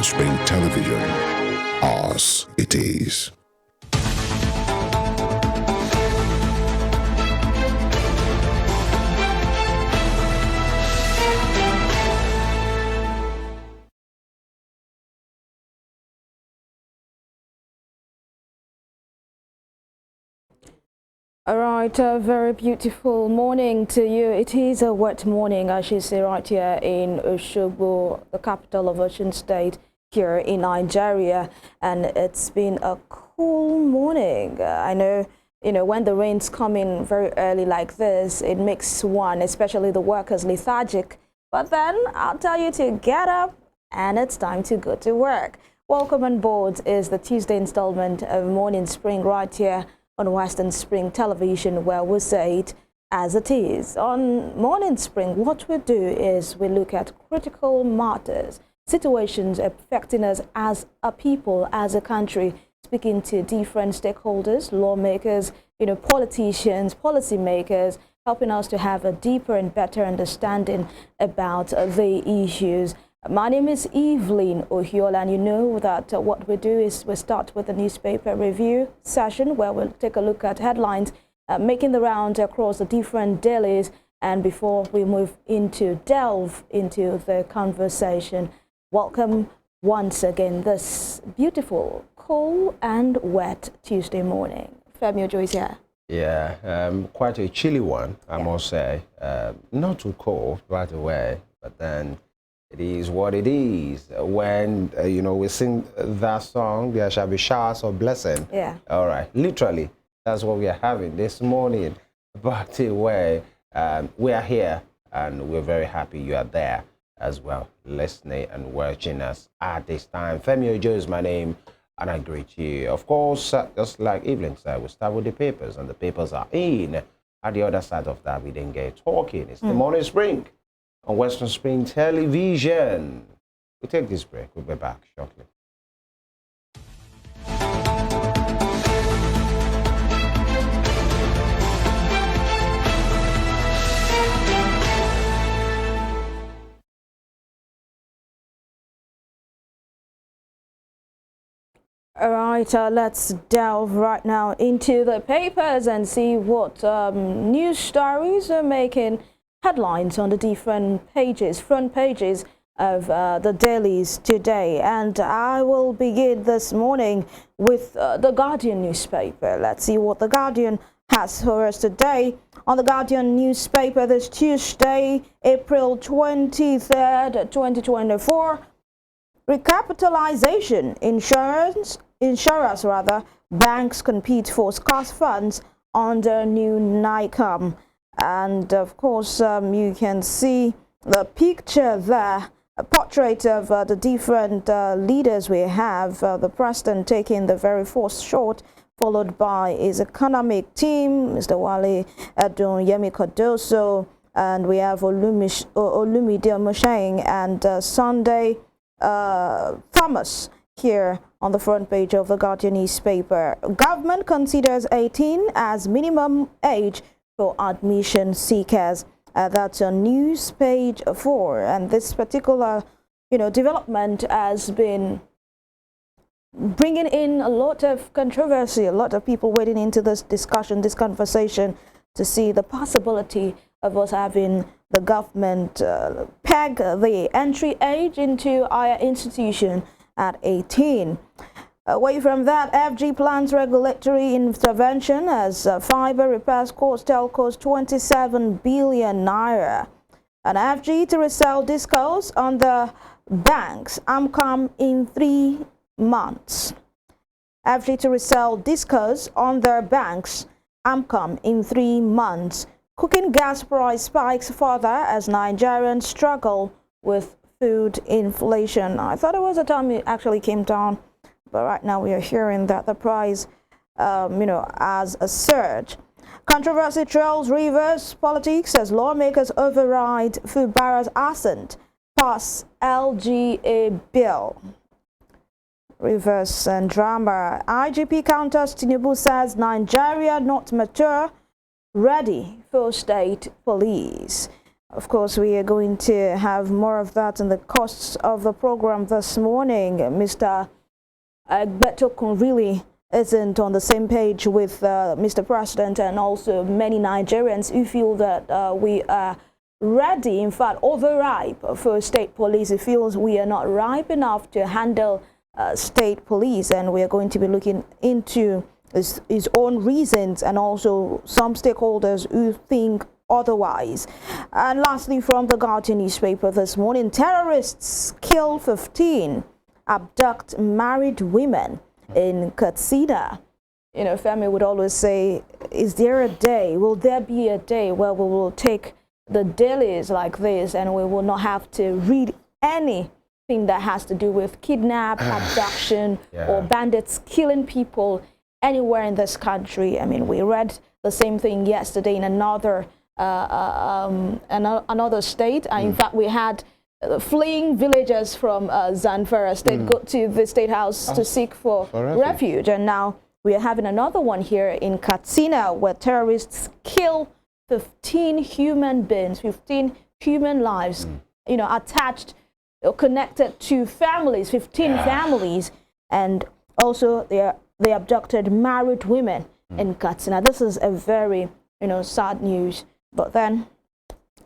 Western Spring Television. Ours it is. All right, a very beautiful morning to you. It is a wet morning, I should say, right here in Osogbo, the capital of Osun State, here in Nigeria. And it's been a cool morning. I know, when the rains come in very early like this, it makes one, especially the workers, lethargic. But then I'll tell you to get up and it's time to go to work. Welcome on board is the Tuesday installment of Morning Spring right here on Western Spring Television, where we say it as it is. On Morning Spring, what we do is we look at critical matters, situations affecting us as a people, as a country, speaking to different stakeholders, lawmakers, politicians, policymakers, helping us to have a deeper and better understanding about the issues. My name is Evelyn, Ohiolei, and you know that what we do is we start with a newspaper review session where we'll take a look at headlines making the round across the different dailies, and before we delve into the conversation, welcome once again this beautiful, cool and wet Tuesday morning. Femi is here. Yeah, quite a chilly one, I must say. Not too cold right away, but then it is what it is. When, we sing that song, there shall be showers of blessing. Yeah. All right. Literally, that's what we are having this morning. But anyway, we are here and we're very happy you are there as well, listening and watching us at this time. Femi Ojo is my name and I greet you. Of course, just like Evelyn said, we'll start with the papers and the papers are in. At the other side of that, we didn't get talking. It's the Morning Spring on Western Spring Television. We'll take this break. We'll be back shortly. All right, let's delve right now into the papers and see what news stories are making headlines on the different pages, front pages of the dailies today. And I will begin this morning with the Guardian newspaper. Let's see what the Guardian has for us today. On the Guardian newspaper this Tuesday, April 23rd, 2024, recapitalization, insurers rather, banks compete for scarce funds under new NICOM. And of course, you can see the picture there, a portrait of the different leaders we have. The president taking the very first shot, followed by his economic team, Mr. Wale Yemi Cardoso, and we have Olumide Omosheng and Sunday Thomas here on the front page of the Guardian newspaper. Government considers 18 as minimum age for admission seekers. That's on news page 4, and this particular development has been bringing in a lot of controversy, a lot of people waiting into this discussion, this conversation, to see the possibility of us having the government peg the entry age into higher institution at 18. Away from that, FG plans regulatory intervention as fiber repairs cost telcos 27 billion naira. And FG to resell discos on the banks, AMCOM in 3 months. FG to resell discos on their banks, AMCOM in 3 months. Cooking gas price spikes further as Nigerians struggle with food inflation. I thought it was a time it actually came down, but right now we are hearing that the price, as a surge. Controversy trails Rivers politics as lawmakers override Fubara's assent, pass LGA bill. Rivers and drama. IGP counters Tinubu says Nigeria not mature, ready for state police. Of course, we are going to have more of that in the costs of the program this morning. Mr. Betokun really isn't on the same page with Mr. President and also many Nigerians who feel that we are ready, in fact, overripe for state police. He feels we are not ripe enough to handle state police, and we are going to be looking into his own reasons and also some stakeholders who think otherwise. And lastly, from the Guardian newspaper this morning, terrorists kill 15, abduct married women in Katsina. You know, Femi would always say, is there a day, will there be a day where we will take the dailies like this and we will not have to read anything that has to do with kidnap, abduction, or bandits killing people anywhere in this country? I mean, we read the same thing yesterday in another state. In fact, we had fleeing villagers from Zamfara state go to the state house to seek for refuge. And now we are having another one here in Katsina where terrorists kill 15 human beings, 15 human lives, you know, attached or connected to families, 15 families, and also they abducted married women in Katsina. This is a very, you know, sad news, but then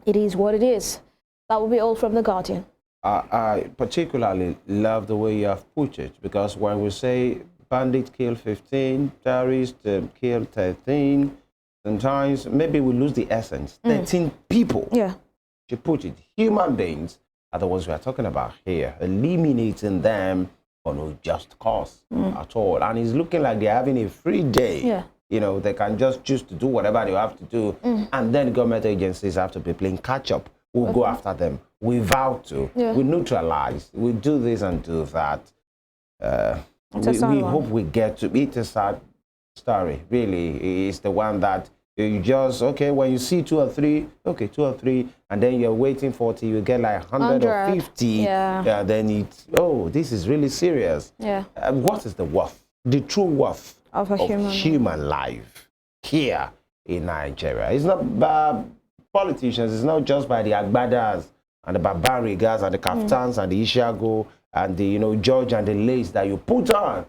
it is what it is. That will be all from the Guardian. I particularly love the way you have put it, because when we say bandits kill 15, terrorists kill 13, sometimes maybe we lose the essence. 13 people. Yeah. She put it. Human beings are the ones we are talking about here, eliminating them for no just cause at all. And it's looking like they're having a free day. Yeah. You know, they can just choose to do whatever they have to do. And then government agencies have to be playing catch up. We'll go after them. We vow to. Yeah. We neutralize. We do this and do that. We hope we get to. It's a sad story, really. It's the one that you just, okay, when you see 2 or 3, okay, 2 or 3, and then you're waiting for till you get like 100 or 50. Yeah. Then it's, oh, this is really serious. Yeah. What is the worth, the true worth of human life here in Nigeria? It's not by politicians, it's not just by the Agbadas and the Barbarigas and the Kaftans and the Ishago and the, you know, George and the lace that you put on.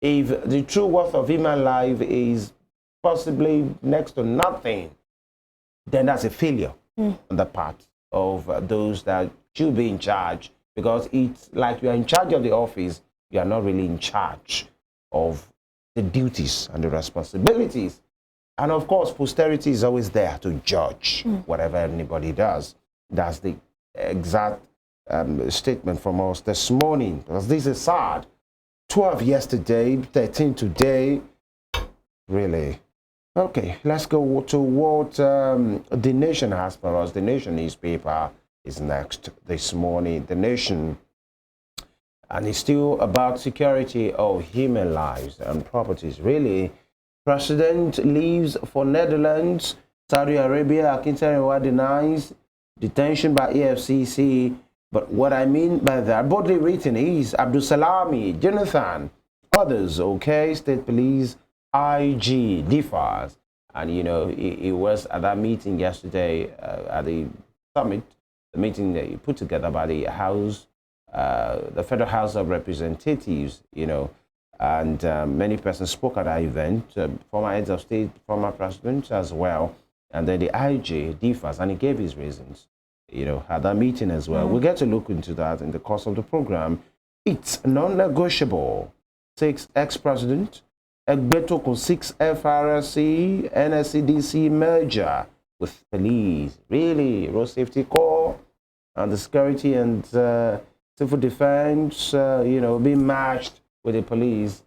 If the true worth of human life is possibly next to nothing, then that's a failure on the part of those that should be in charge, because it's like you are in charge of the office, you are not really in charge of the duties and the responsibilities. And of course, posterity is always there to judge whatever anybody does. That's the exact statement from us this morning, because this is sad. 12 yesterday, 13 today, really. Okay, let's go to what The Nation has for us. The Nation newspaper is next this morning. The Nation, and it's still about security of human lives and properties. Really, President leaves for Netherlands. Saudi Arabia, Akintarewa denies detention by EFCC. But what I mean by that, boldly written, is Abdul Salami, Jonathan, others, okay, State Police, IG, differs. And, you know, it was at that meeting yesterday at the summit, the meeting that you put together by the House, the Federal House of Representatives, you know, and many persons spoke at that event, former heads of state, former presidents as well. And then the IG differs, and he gave his reasons, you know, at that meeting as well. We'll get to look into that in the course of the program. It's non-negotiable. 6 ex-president, Egbetokun 6 FRSC, NSCDC merger with police. Really, Road Safety Corps and the security and civil defense, you know, being matched with the police.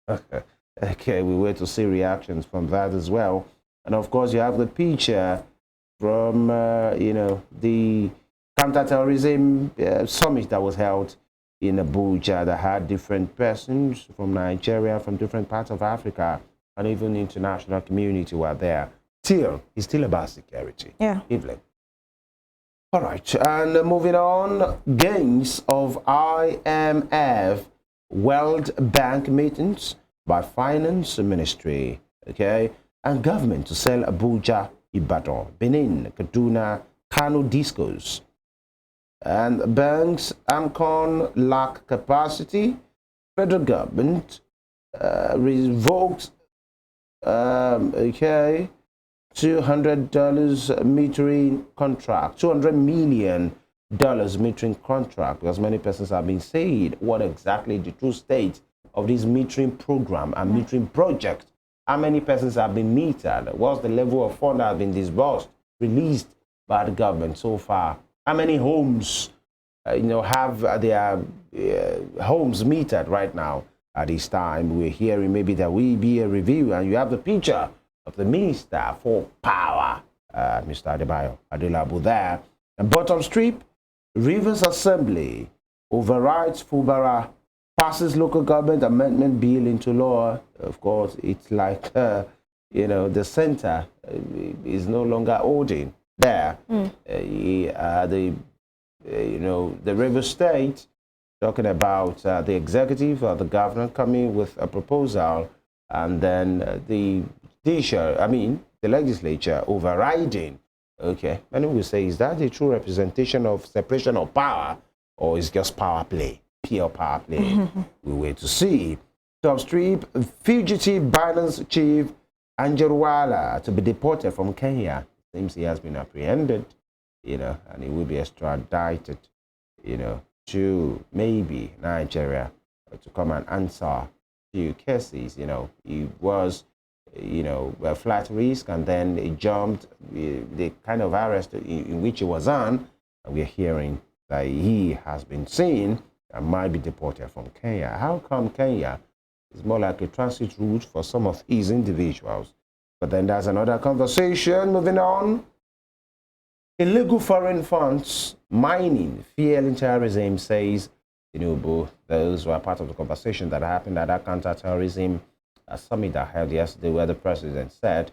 Okay, we wait to see reactions from that as well. And of course, you have the picture from, you know, the counterterrorism summit that was held in Abuja that had different persons from Nigeria, from different parts of Africa, and even international community were there. It's still about security. Yeah. Evelyn. All right, and moving on, gains of IMF World Bank meetings by Finance Ministry, okay, and government to sell Abuja, Ibadan, Benin, Kaduna, Kano discos. And banks, AMCON lack capacity. Federal government revoked $200 metering contract, $200 million metering contract, because many persons have been saying what exactly the true state of this metering program and metering project. How many persons have been metered? What's the level of fund that have been disbursed, released by the government so far? How many homes have their homes metered right now? At this time, we're hearing maybe there will be a review, and you have the picture of the Minister for Power, Mr. Adebayo Adelabu there. And bottom strip, Rivers Assembly overrides Fubara, passes local government amendment bill into law. Of course, it's like, the center is no longer holding there. The Rivers State, talking about the executive or the governor coming with a proposal, and then the legislature overriding. Okay, many will say, is that a true representation of separation of power, or is just power play, pure power play? We wait to see. Top strip, fugitive violence chief Anjarwala to be deported from Kenya. Seems he has been apprehended, and he will be extradited, to maybe Nigeria to come and answer few cases. He was, a flight risk, and then he jumped the kind of arrest in which he was on. And we're hearing that he has been seen and might be deported from Kenya. How come Kenya is more like a transit route for some of these individuals? But then there's another conversation. Moving on. Illegal foreign funds, mining, fueling terrorism, says Tinubu. Those were part of the conversation that happened at that counter-terrorism summit that held yesterday, where the president said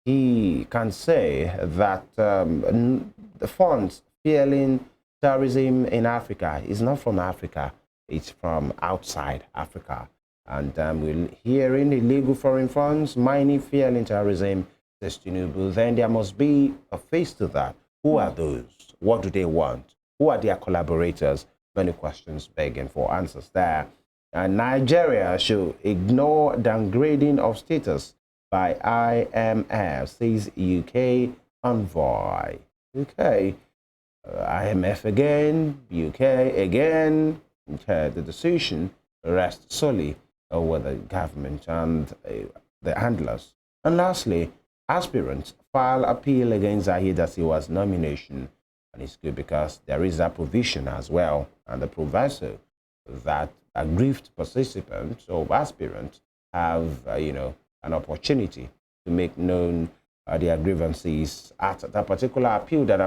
he can say that the funds fueling terrorism in Africa is not from Africa, it's from outside Africa. And we're hearing illegal foreign funds, mining, fueling terrorism, says Tinubu. Then there must be a face to that. Who are those? What do they want? Who are their collaborators? Many questions begging for answers there. And Nigeria should ignore downgrading of status by IMF, says UK envoy. Okay. IMF again, UK again. Okay. The decision rests solely with the government and the handlers. And lastly, aspirants file appeal against Zahid Asiwa's nomination. And it's good because there is a provision as well, and the proviso that aggrieved participants or aspirants have, an opportunity to make known their grievances at that particular appeal that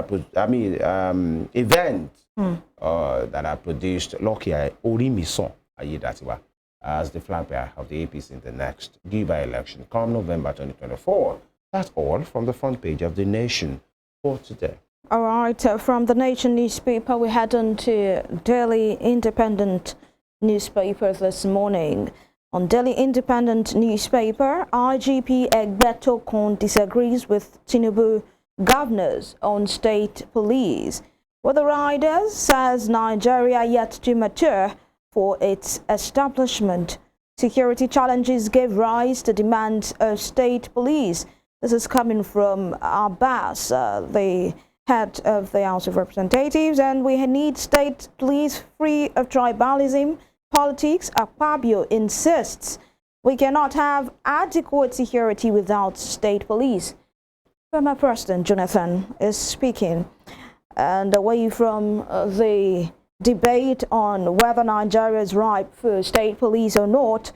event that are produced Lokia Orimison Ayedatiwa as the flag bearer of the APC in the next Dubai election come November 2024. That's all from the front page of The Nation for today. All right, from The Nation newspaper, we head on to Daily Independent newspaper this morning. On Daily Independent newspaper, IGP Egbetokun disagrees with Tinubu governors on state police. With the riders, says Nigeria yet to mature for its establishment. Security challenges gave rise to demands of state police. This is coming from Abbas, the head of the House of Representatives, and we need state police free of tribalism, politics. Akpabio insists we cannot have adequate security without state police. Former President Jonathan is speaking. And away from the debate on whether Nigeria is ripe for state police or not,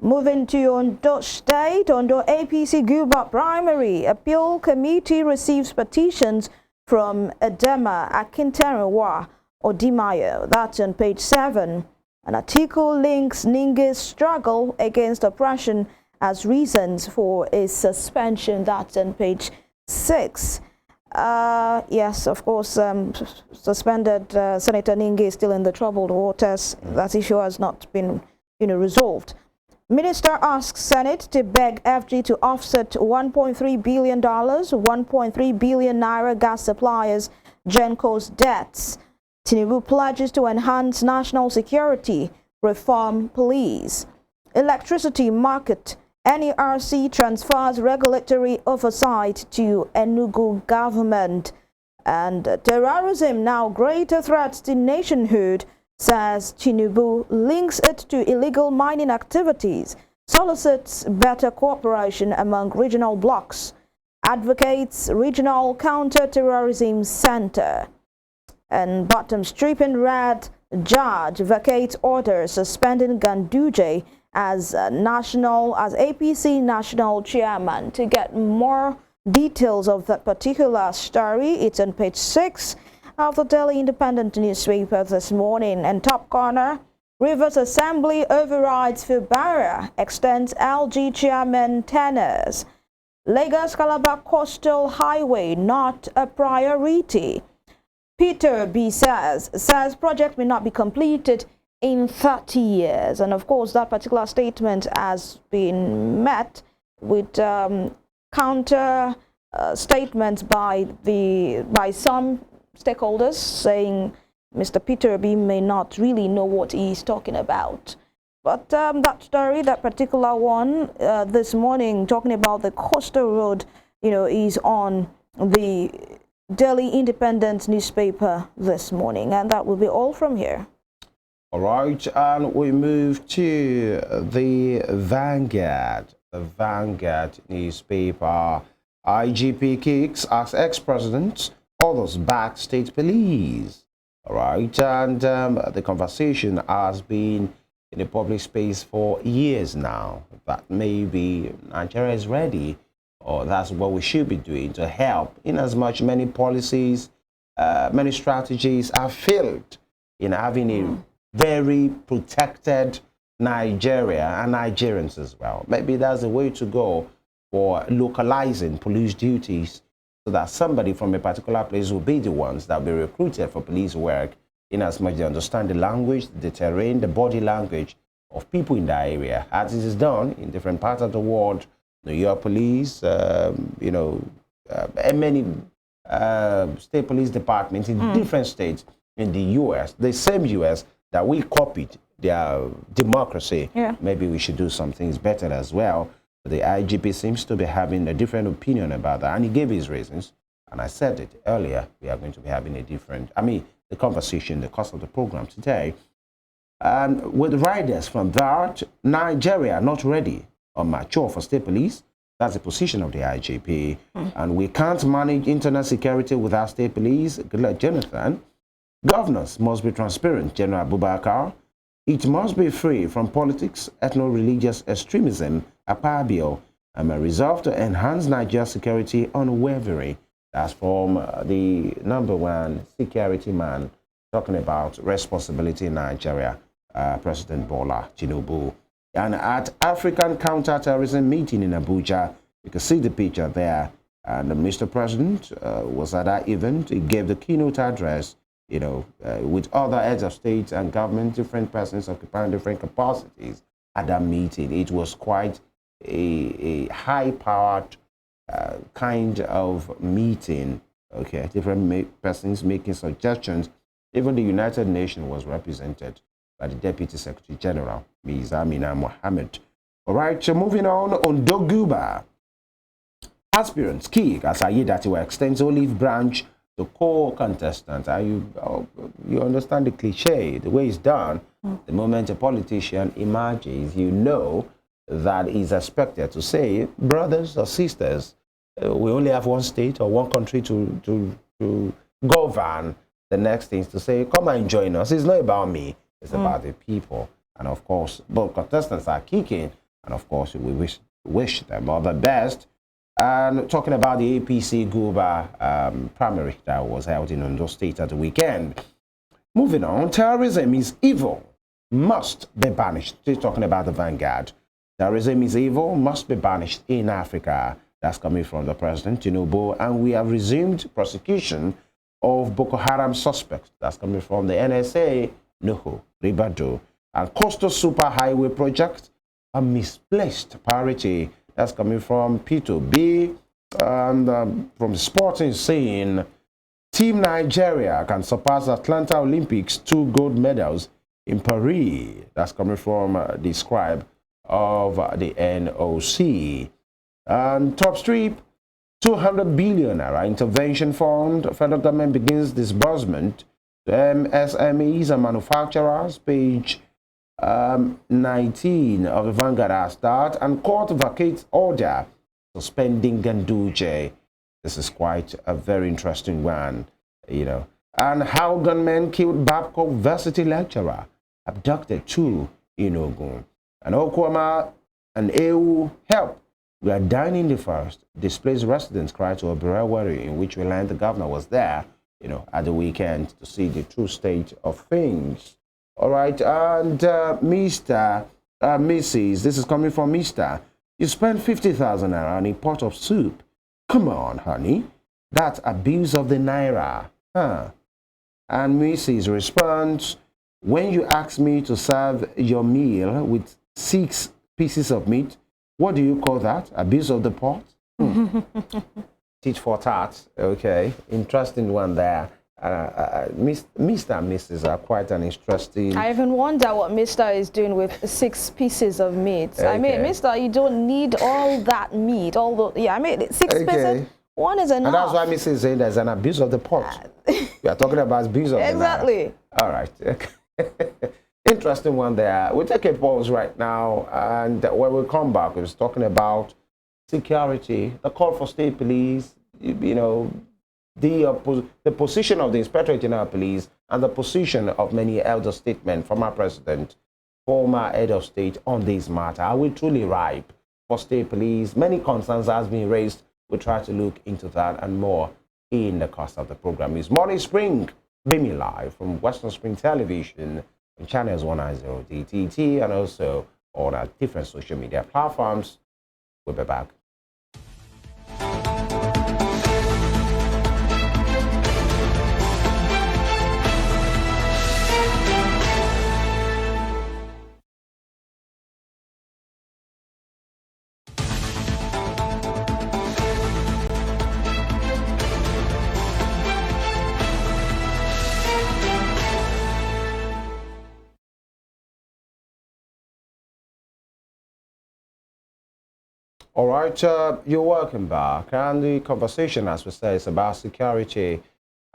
moving to Ondo State, Ondo APC Guba primary appeal committee receives petitions from Edema Akinterewa Odimayo. That's on page 7. An article links Ninge's struggle against oppression as reasons for his suspension. That's on page 6. Yes, of course, suspended Senator Ninge is still in the troubled waters. That issue has not been resolved. Minister asks Senate to beg FG to offset $1.3 billion, 1.3 billion naira gas suppliers, Genco's debts. Tinubu pledges to enhance national security, reform police. Electricity market, NERC transfers regulatory oversight to Enugu government. And terrorism now greater threats to nationhood, says Tinubu, links it to illegal mining activities, solicits better cooperation among regional blocs, advocates regional counter-terrorism center. And bottom stripping red judge vacates order suspending Ganduje as APC national chairman. To get more details of that particular story, it's on page 6 of the Daily Independent newspaper this morning. And top corner, Rivers Assembly overrides Fubara, extends LG chairman tenures. Lagos Calabar Coastal Highway not a priority. Peter B says project may not be completed in 30 years. And of course, that particular statement has been met with counter statements by some stakeholders saying Mr. Peter B may not really know what he's talking about. But that story, that particular one, this morning, talking about the coastal road, is on the Daily Independent newspaper this morning. And that will be all from here. All right, and we move to the Vanguard. The Vanguard newspaper. IGP kicks as ex-president, others back state police. All right, and the conversation has been in the public space for years now that maybe Nigeria is ready, or that's what we should be doing to help, in as much many policies, many strategies have failed in having a very protected Nigeria and Nigerians as well. Maybe that's the way to go for localizing police duties, so that somebody from a particular place will be the ones that will be recruited for police work, in as much they understand the language, the terrain, the body language of people in that area, as it is done in different parts of the world. New York police, and many state police departments in different states in the U.S., the same U.S. that we copied their democracy. Yeah. Maybe we should do some things better as well. The IGP seems to be having a different opinion about that, and he gave his reasons. And I said it earlier, we are going to be having the conversation, the course of the program today. And with riders from that, Nigeria not ready or mature for state police. That's the position of the IGP. And we can't manage internal security without state police. Good luck, Jonathan. Governors must be transparent, General Abubakar. It must be free from politics, ethno-religious extremism, Apabio, and a resolve to enhance Nigeria's security unwavering. That's from the #1 security man talking about responsibility in Nigeria, President Bola Tinubu. And at African counter-terrorism meeting in Abuja, you can see the picture there. And Mr. President was at that event. He gave the keynote address, with other heads of state and government, different persons occupying different capacities at that meeting. It was quite a high-powered kind of meeting. Okay, different persons making suggestions. Even the United Nations was represented by the Deputy Secretary General, Ms. Amina Mohammed. All right, so moving on Doguba. Aspirants kick as Ayedatiwa extends olive branch to co-contestant. You understand the cliche, the way it's done. The moment a politician emerges, that is expected to say, brothers or sisters, we only have one state or one country to govern. The next thing is to say, come and join us. It's not about me, it's about the people. And of course, both contestants are kicking, and of course, we wish them all the best. And talking about the APC Guba primary that was held in Ondo State at the weekend. Moving on, terrorism is evil, must be banished. Still talking about the Vanguard. Terrorism is evil, must be banished in Africa. That's coming from the President Tinubu. And we have resumed prosecution of Boko Haram suspects. That's coming from the NSA, Nuhu, Ribadu. And Coastal Super Highway Project a misplaced priority. That's coming from P2B. And from the sporting scene, Team Nigeria can surpass Atlanta Olympics 2 gold medals in Paris. That's coming from the scribe of the NOC. And top strip, 200 billion naira intervention fund. Federal government begins disbursement to MSMEs and manufacturers. Page 19 of the Vanguard start. And court vacates order suspending Ganduje. This is quite a very interesting one, you know. And how gunmen killed Babcock varsity lecturer, abducted 2 in Ogun. And Okwama and EU help. We are dining the first. Displaced residents cried to Oberewari, in which we learned the governor was there, you know, at the weekend to see the true state of things. All right, and Mrs. This is coming from Mr. You spent 50,000 naira on a pot of soup. Come on, honey. That's abuse of the naira. Huh? And Mrs. responds, when you ask me to serve your meal with 6 pieces of meat, what do you call that? Abuse of the pot? Teach for tat. Okay. Interesting one there. Mr. and Mrs. are quite an interesting... I even wonder what Mr. is doing with 6 pieces of meat. Okay. I mean, Mr., you don't need all that meat. I mean, 6 pieces, one is enough. And that's why Mrs. is saying there's an abuse of the pot. We are talking about abuse of the exactly. All right. Interesting one there. We'll take a pause right now, and when we come back, we're talking about security, the call for state police, you know, the position of the Inspector General of Police, and the position of many elder statesmen, former president, former head of state on this matter. Are we truly ripe for state police? Many concerns has been raised. We'll try to look into that and more in the course of the program. It's Morning Spring, beaming live from Western Spring Television on channels 190 DTT and also on our different social media platforms. We'll be back. All right, you're welcome back. And the conversation, as we say, is about security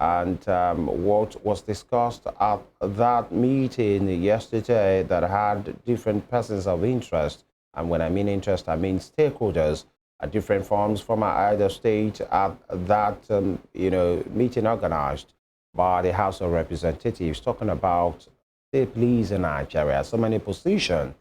and what was discussed at that meeting yesterday that had different persons of interest. And when I mean interest, I mean stakeholders at different forms from either state at that you know, meeting organized by the House of Representatives, talking about state police in Nigeria. So many positions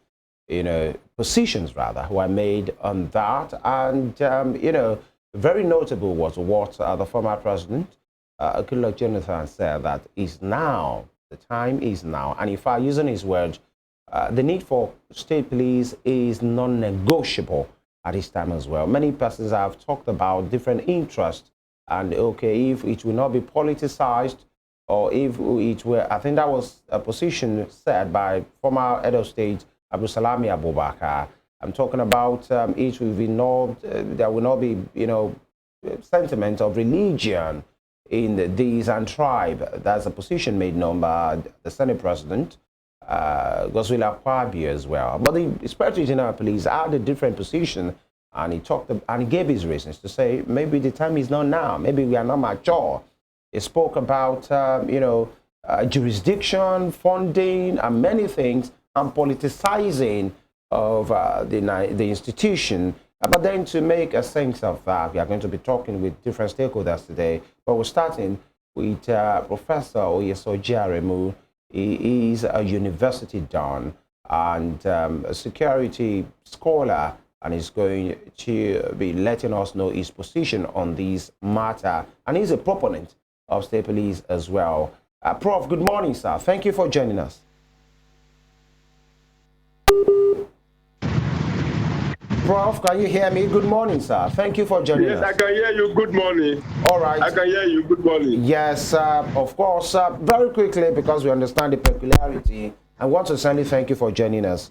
rather, were made on that. And, you know, very notable was what the former president, Ohiolei Jonathan, said that is now, the time is now. And in fact, using his words, the need for state police is non-negotiable at this time as well. Many persons have talked about different interests and, okay, if it will not be politicized or if it were, I think that was a position said by former head of state, Salami Abubakar. I'm talking about it will be not, there will not be, you know, sentiment of religion in these and tribe. That's a position made known by the Senate President, Godswill Akpabio as well. But the Inspector General of Police had a different position, and he talked and he gave his reasons to say maybe the time is not now, maybe we are not mature. He spoke about, you know, jurisdiction, funding, and many things, and politicizing of the institution. But then to make a sense of that, we are going to be talking with different stakeholders today. But we're starting with Professor Ohiolei. He is a university don and a security scholar, and he's going to be letting us know his position on this matter. And he's a proponent of state police as well. Prof, good morning, sir. Thank you for joining us. Prof, can you hear me? Good morning, sir. Thank you for joining us. Yes, I can hear you. Good morning. All right. I can hear you. Good morning. Yes, of course. Very quickly, because we understand the peculiarity, I want to certainly thank you for joining us.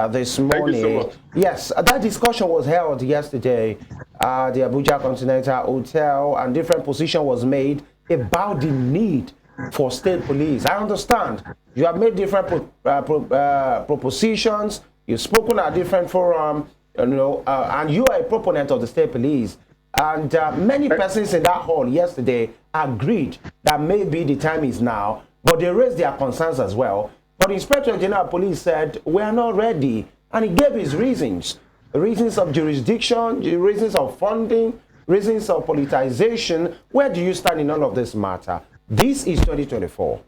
this Thank morning. you so much. Yes, that discussion was held yesterday at the Abuja Continental Hotel, and different position was made about the need for state police. I understand you have made different propositions. You've spoken at different forums, and you are a proponent of the state police. And many persons in that hall yesterday agreed that maybe the time is now, but they raised their concerns as well. But Inspector General of Police said, we are not ready. And he gave his reasons. Reasons of jurisdiction, reasons of funding, reasons of politicization. Where do you stand in all of this matter? This is 2024.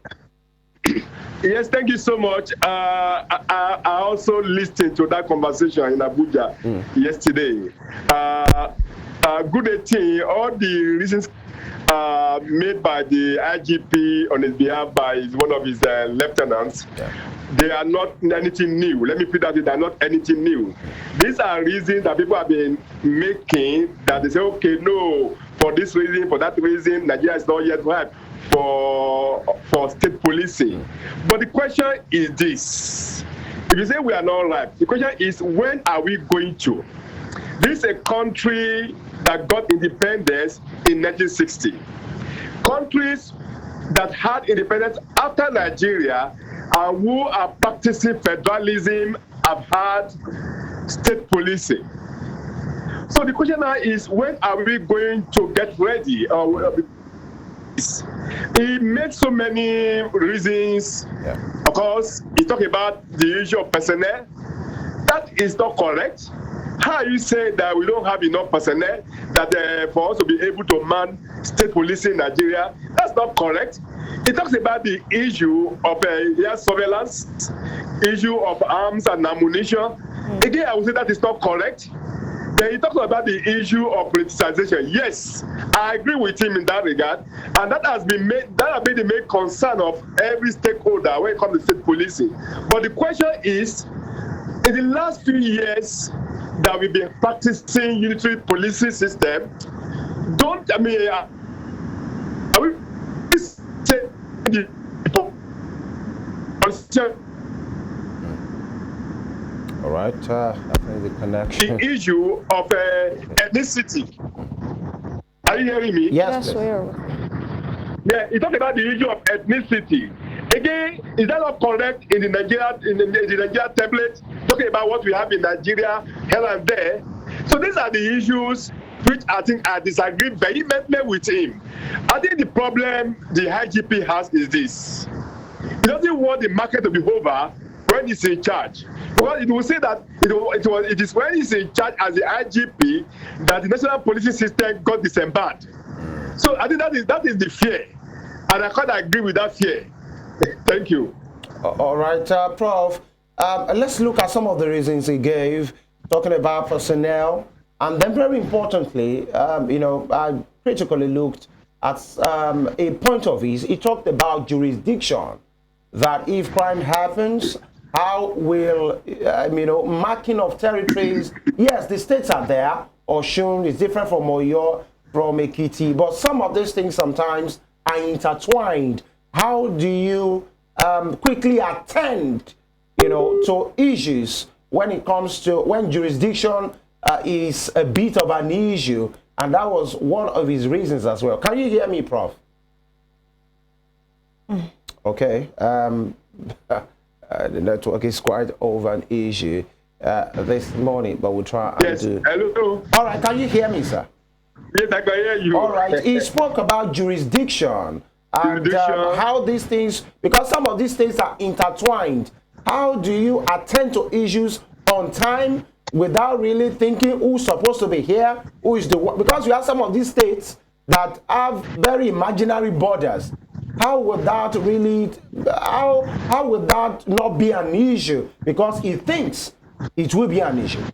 Yes, thank you so much. I also listened to that conversation in Abuja yesterday. Good 18, all the reasons made by the IGP on his behalf by one of his lieutenants, they are not anything new. Let me put that, they are not anything new. These are reasons that people have been making, that they say, okay, no, for this reason, for that reason, Nigeria is not yet right for state policing. But the question is this: if you say we are not right, the question is, when are we going to? This is a country that got independence in 1960. Countries that had independence after Nigeria and who are practicing federalism have had state policing. So the question now is, when are we going to get ready? He made so many reasons. Of course, he talked about the issue of personnel. That is not correct. How you say that we don't have enough personnel that for us to be able to man state policing in Nigeria? That's not correct. He talks about the issue of air surveillance, issue of arms and ammunition. Again, I would say that is not correct. Then he talks about the issue of politicization. Yes, I agree with him in that regard, and that has been made the main concern of every stakeholder when it comes to state policing. But the question is, in the last few years that we've been practicing unitary policing system, are we saying All right, I think the connection. the issue of ethnicity? Are you hearing me? Yes, we are. Yeah, he talked about the issue of ethnicity. Again, is that not correct in the Nigeria template? Talking about what we have in Nigeria, here and there. So these are the issues which I think I disagree vehemently with him. I think the problem the IGP has is this: he doesn't want the market to be over when he's in charge. Because it will say that it is when he's in charge as the IGP that the national policing system got disembarked. So I think that is the fear, and I can't agree with that fear. Thank you. All right, Prof. Let's look at some of the reasons he gave, talking about personnel, and then very importantly, I critically looked at a point of his. He talked about jurisdiction, that if crime happens, how will, marking of territories, yes, the states are there. Oshun is different from Oyo, from Ekiti, but some of these things sometimes are intertwined. How do you quickly attend, to issues when it comes to, when jurisdiction is a bit of an issue? And that was one of his reasons as well. Can you hear me, Prof? Okay. The network is quite over an issue this morning, but we'll try and do. Hello. All right, can you hear me, sir? Yes, I can hear you. All right, he spoke about jurisdiction and how these things, because some of these things are intertwined. How do you attend to issues on time without really thinking who's supposed to be here, who is the one? Because you have some of these states that have very imaginary borders. How would that really, how would that not be an issue? Because he thinks it will be an issue.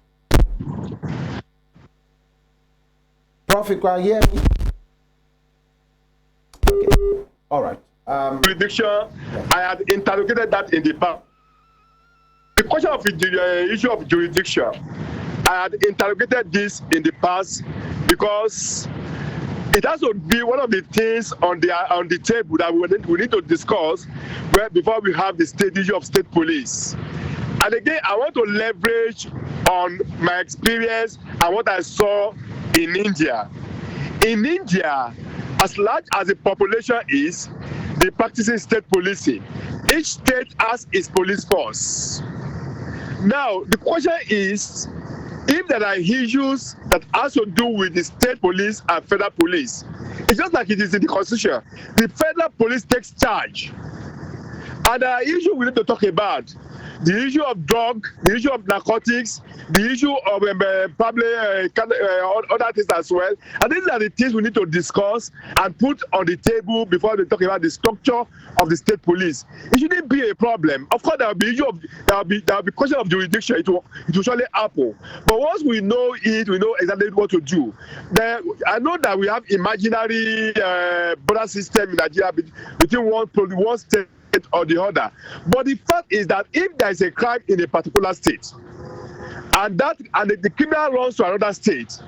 Prophet, can you hear me? Okay. All right. Jurisdiction, I had interrogated that in the past. The question of the issue of jurisdiction, I had interrogated this in the past because it has to be one of the things on the table that we need to discuss before we have the state issue of state police. And again, I want to leverage on my experience and what I saw in India. In India, as large as the population is, they practicing state policing. Each state has its police force. Now, the question is, if there are issues that has to do with the state police and federal police, it's just like it is in the constitution. The federal police takes charge. And there are issues we need to talk about. The issue of drug, the issue of narcotics, the issue of probably other things as well. And these are the things we need to discuss and put on the table before we talk about the structure of the state police. It shouldn't be a problem. Of course, there will be issue of there will be question of jurisdiction. It will surely happen. But once we know it, we know exactly what to do. Then I know that we have imaginary border system in Nigeria between one state or the other, but the fact is that if there is a crime in a particular state and the criminal runs to another state,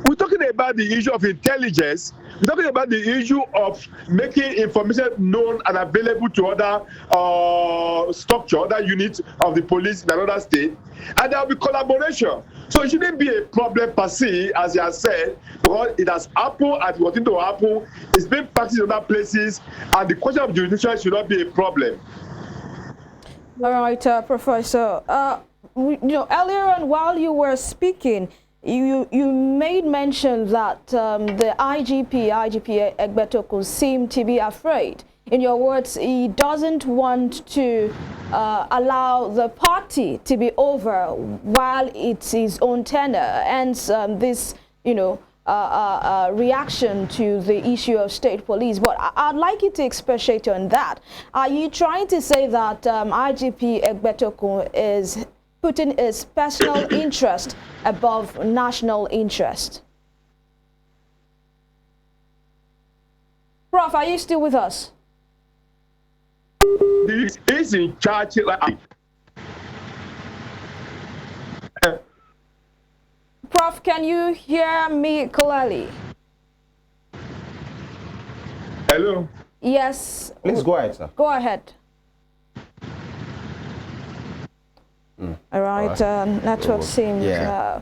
we're talking about the issue of intelligence. We're talking about the issue of making information known and available to other structure, other units of the police in another state, and there will be collaboration. So it shouldn't be a problem per se, as you have said, because it has happened and it's going to happen. It's been practiced in other places, and the question of jurisdiction should not be a problem. All right, Professor. Earlier on, while you were speaking, you made mention that the IGP Egbetokun seemed to be afraid. In your words, he doesn't want to allow the party to be over while it's his own tenure. Hence, this, reaction to the issue of state police. But I'd like you to expatiate on that. Are you trying to say that IGP Egbetokun is putting his personal interest above national interest? Prof, are you still with us? He's in charge. Prof, can you hear me clearly? Hello? Yes. Please go ahead, sir. Go ahead. All right, network seems... Yeah.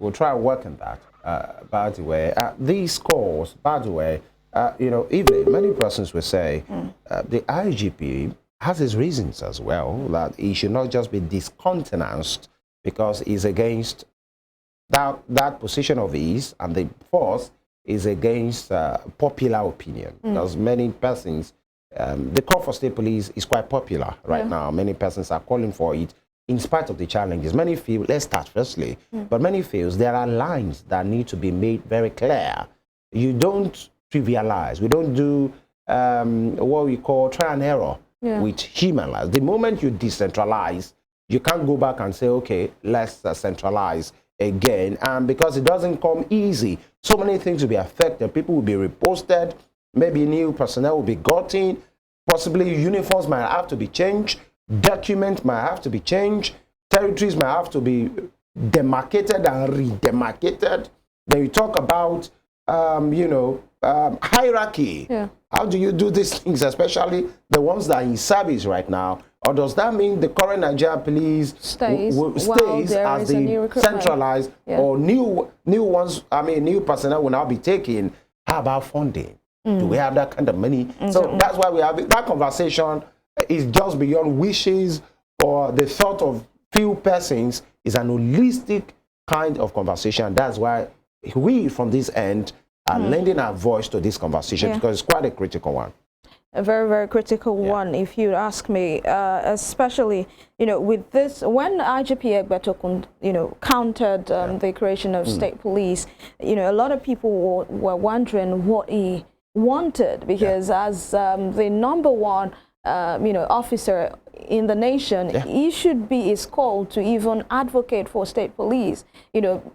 We'll try working that. By the way, these calls, by the way, even many persons will say the IGP has his reasons as well, that he should not just be discountenanced because he's against that position of his, and the force is against popular opinion. Because many persons, the call for state police is quite popular right now. Many persons are calling for it in spite of the challenges. Many feel, let's start firstly, but many feel there are lines that need to be made very clear. You don't trivialize. We don't do what we call try and error with human lives. The moment you decentralize, you can't go back and say, okay, let's centralize again. And because it doesn't come easy, so many things will be affected. People will be reposted. Maybe new personnel will be gotten. Possibly uniforms might have to be changed. Documents might have to be changed. Territories might have to be demarcated and redemarcated. Then you talk about, hierarchy. How do you do these things, especially the ones that are in service right now? Or does that mean the current Nigerian police stays as the centralized, or new ones? I mean, new personnel will now be taken. How about funding? Do we have that kind of money? So that's why we have that conversation. Is just beyond wishes or the thought of few persons. Is an holistic kind of conversation. That's why we, from this end, are lending our voice to this conversation because it's quite a critical one. A very, very critical one, if you ask me, especially, with this, when IGP Egbetokun, countered the creation of state police, a lot of people were wondering what he wanted, because as the number one, officer in the nation, he should be his call to even advocate for state police,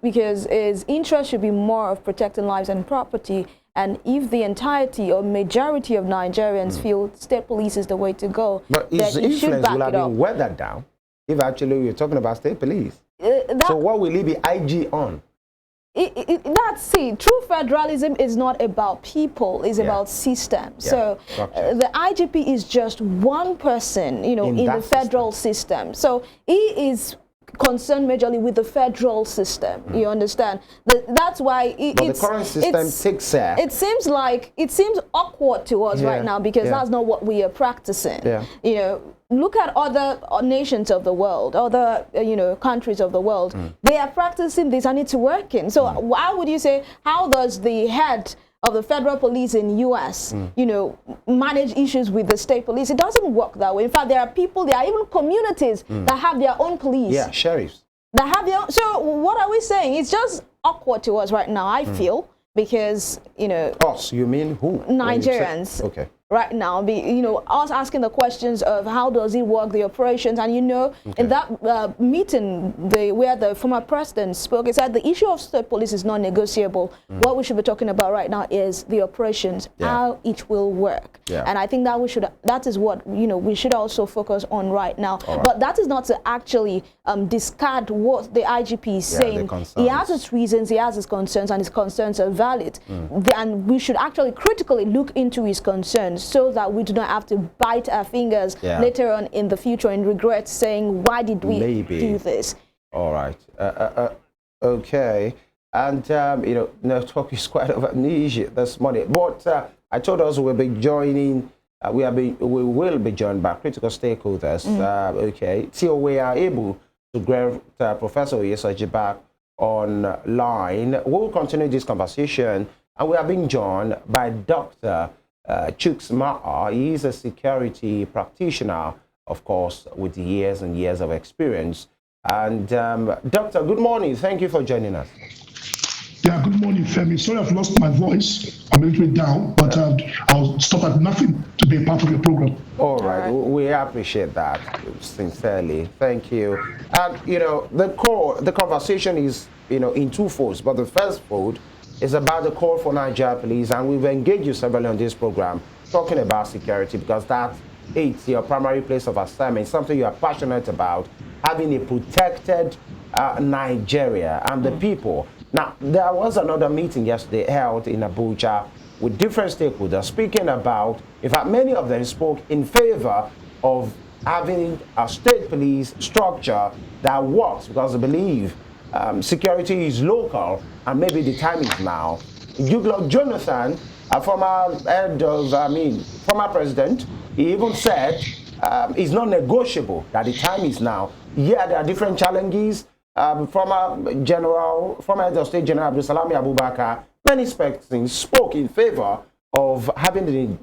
because his interest should be more of protecting lives and property. And if the entirety or majority of Nigerians feel state police is the way to go, but his influence will have been weathered down if actually we're talking about state police. So what will he be IG on? true federalism is not about people, it's about system. So the IGP is just one person, you know, in the federal system. So he is concerned majorly with the federal system. You understand? That's why the current system takes care. It seems awkward to us right now because that's not what we are practicing. You know, look at other nations of the world, other you know, countries of the world. They are practicing this and it's working. So why would you say, how does the head of the federal police in US, you know, manage issues with the state police? It doesn't work that way. In fact, there are people, there are even communities that have their own police. Yeah, sheriffs. That have their own. So what are we saying? It's just awkward to us right now, I feel, because, you know. Us, you mean who? Nigerians. Okay. Right now, you know, us asking the questions of how does it work, the operations, and you know, in that meeting where the former president spoke, he said the issue of state police is non-negotiable. What we should be talking about right now is the operations, how it will work, and I think that that is what, you know, we should also focus on right now. But that is not to actually discard what the IGP is saying. He has his reasons, he has his concerns, and his concerns are valid, and we should actually critically look into his concerns, so that we do not have to bite our fingers later on in the future and regret saying, why did we do this? All right. Okay. And, you know, network is quite of an issue this morning. But I told us we'll be joining, we will be joined by critical stakeholders, okay, till we are able to get Professor Ohiolei back online. We'll continue this conversation, and we are being joined by Dr. Chuks Maha. He is a security practitioner, of course, with years and years of experience. And Doctor, good morning. Thank you for joining us. Yeah, good morning, Femi. Sorry I've lost my voice. I'm a little bit down, but I'll stop at nothing to be a part of your program. All right. We appreciate that sincerely. Thank you. And, you know, the conversation is, you know, in two folds, but the first fold is about the call for Nigeria police, and we've engaged you several on this program talking about security because it's your primary place of assignment, something you are passionate about, having a protected Nigeria and the people. Now, there was another meeting yesterday held in Abuja with different stakeholders speaking about, in fact, many of them spoke in favor of having a state police structure that works because they believe security is local, and maybe the time is now. Goodluck Jonathan, former president, he even said it's not negotiable, that the time is now. Yeah, there are different challenges. Former head of state General Abdulsalami Abubakar, many persons spoke in favor of having the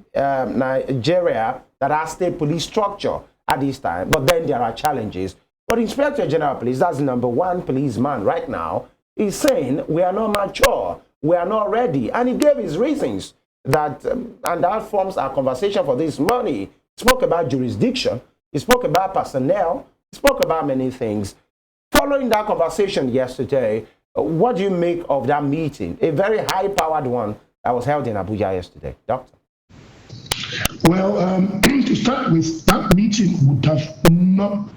Nigeria that has state police structure at this time, but then there are challenges. But Inspector General of Police, that's the #1 policeman right now, is saying we are not mature, we are not ready. And he gave his reasons that, and that forms our conversation for this morning. He spoke about jurisdiction, he spoke about personnel, he spoke about many things. Following that conversation yesterday, what do you make of that meeting? A very high-powered one that was held in Abuja yesterday. Doctor? Well, to start with, that meeting would have not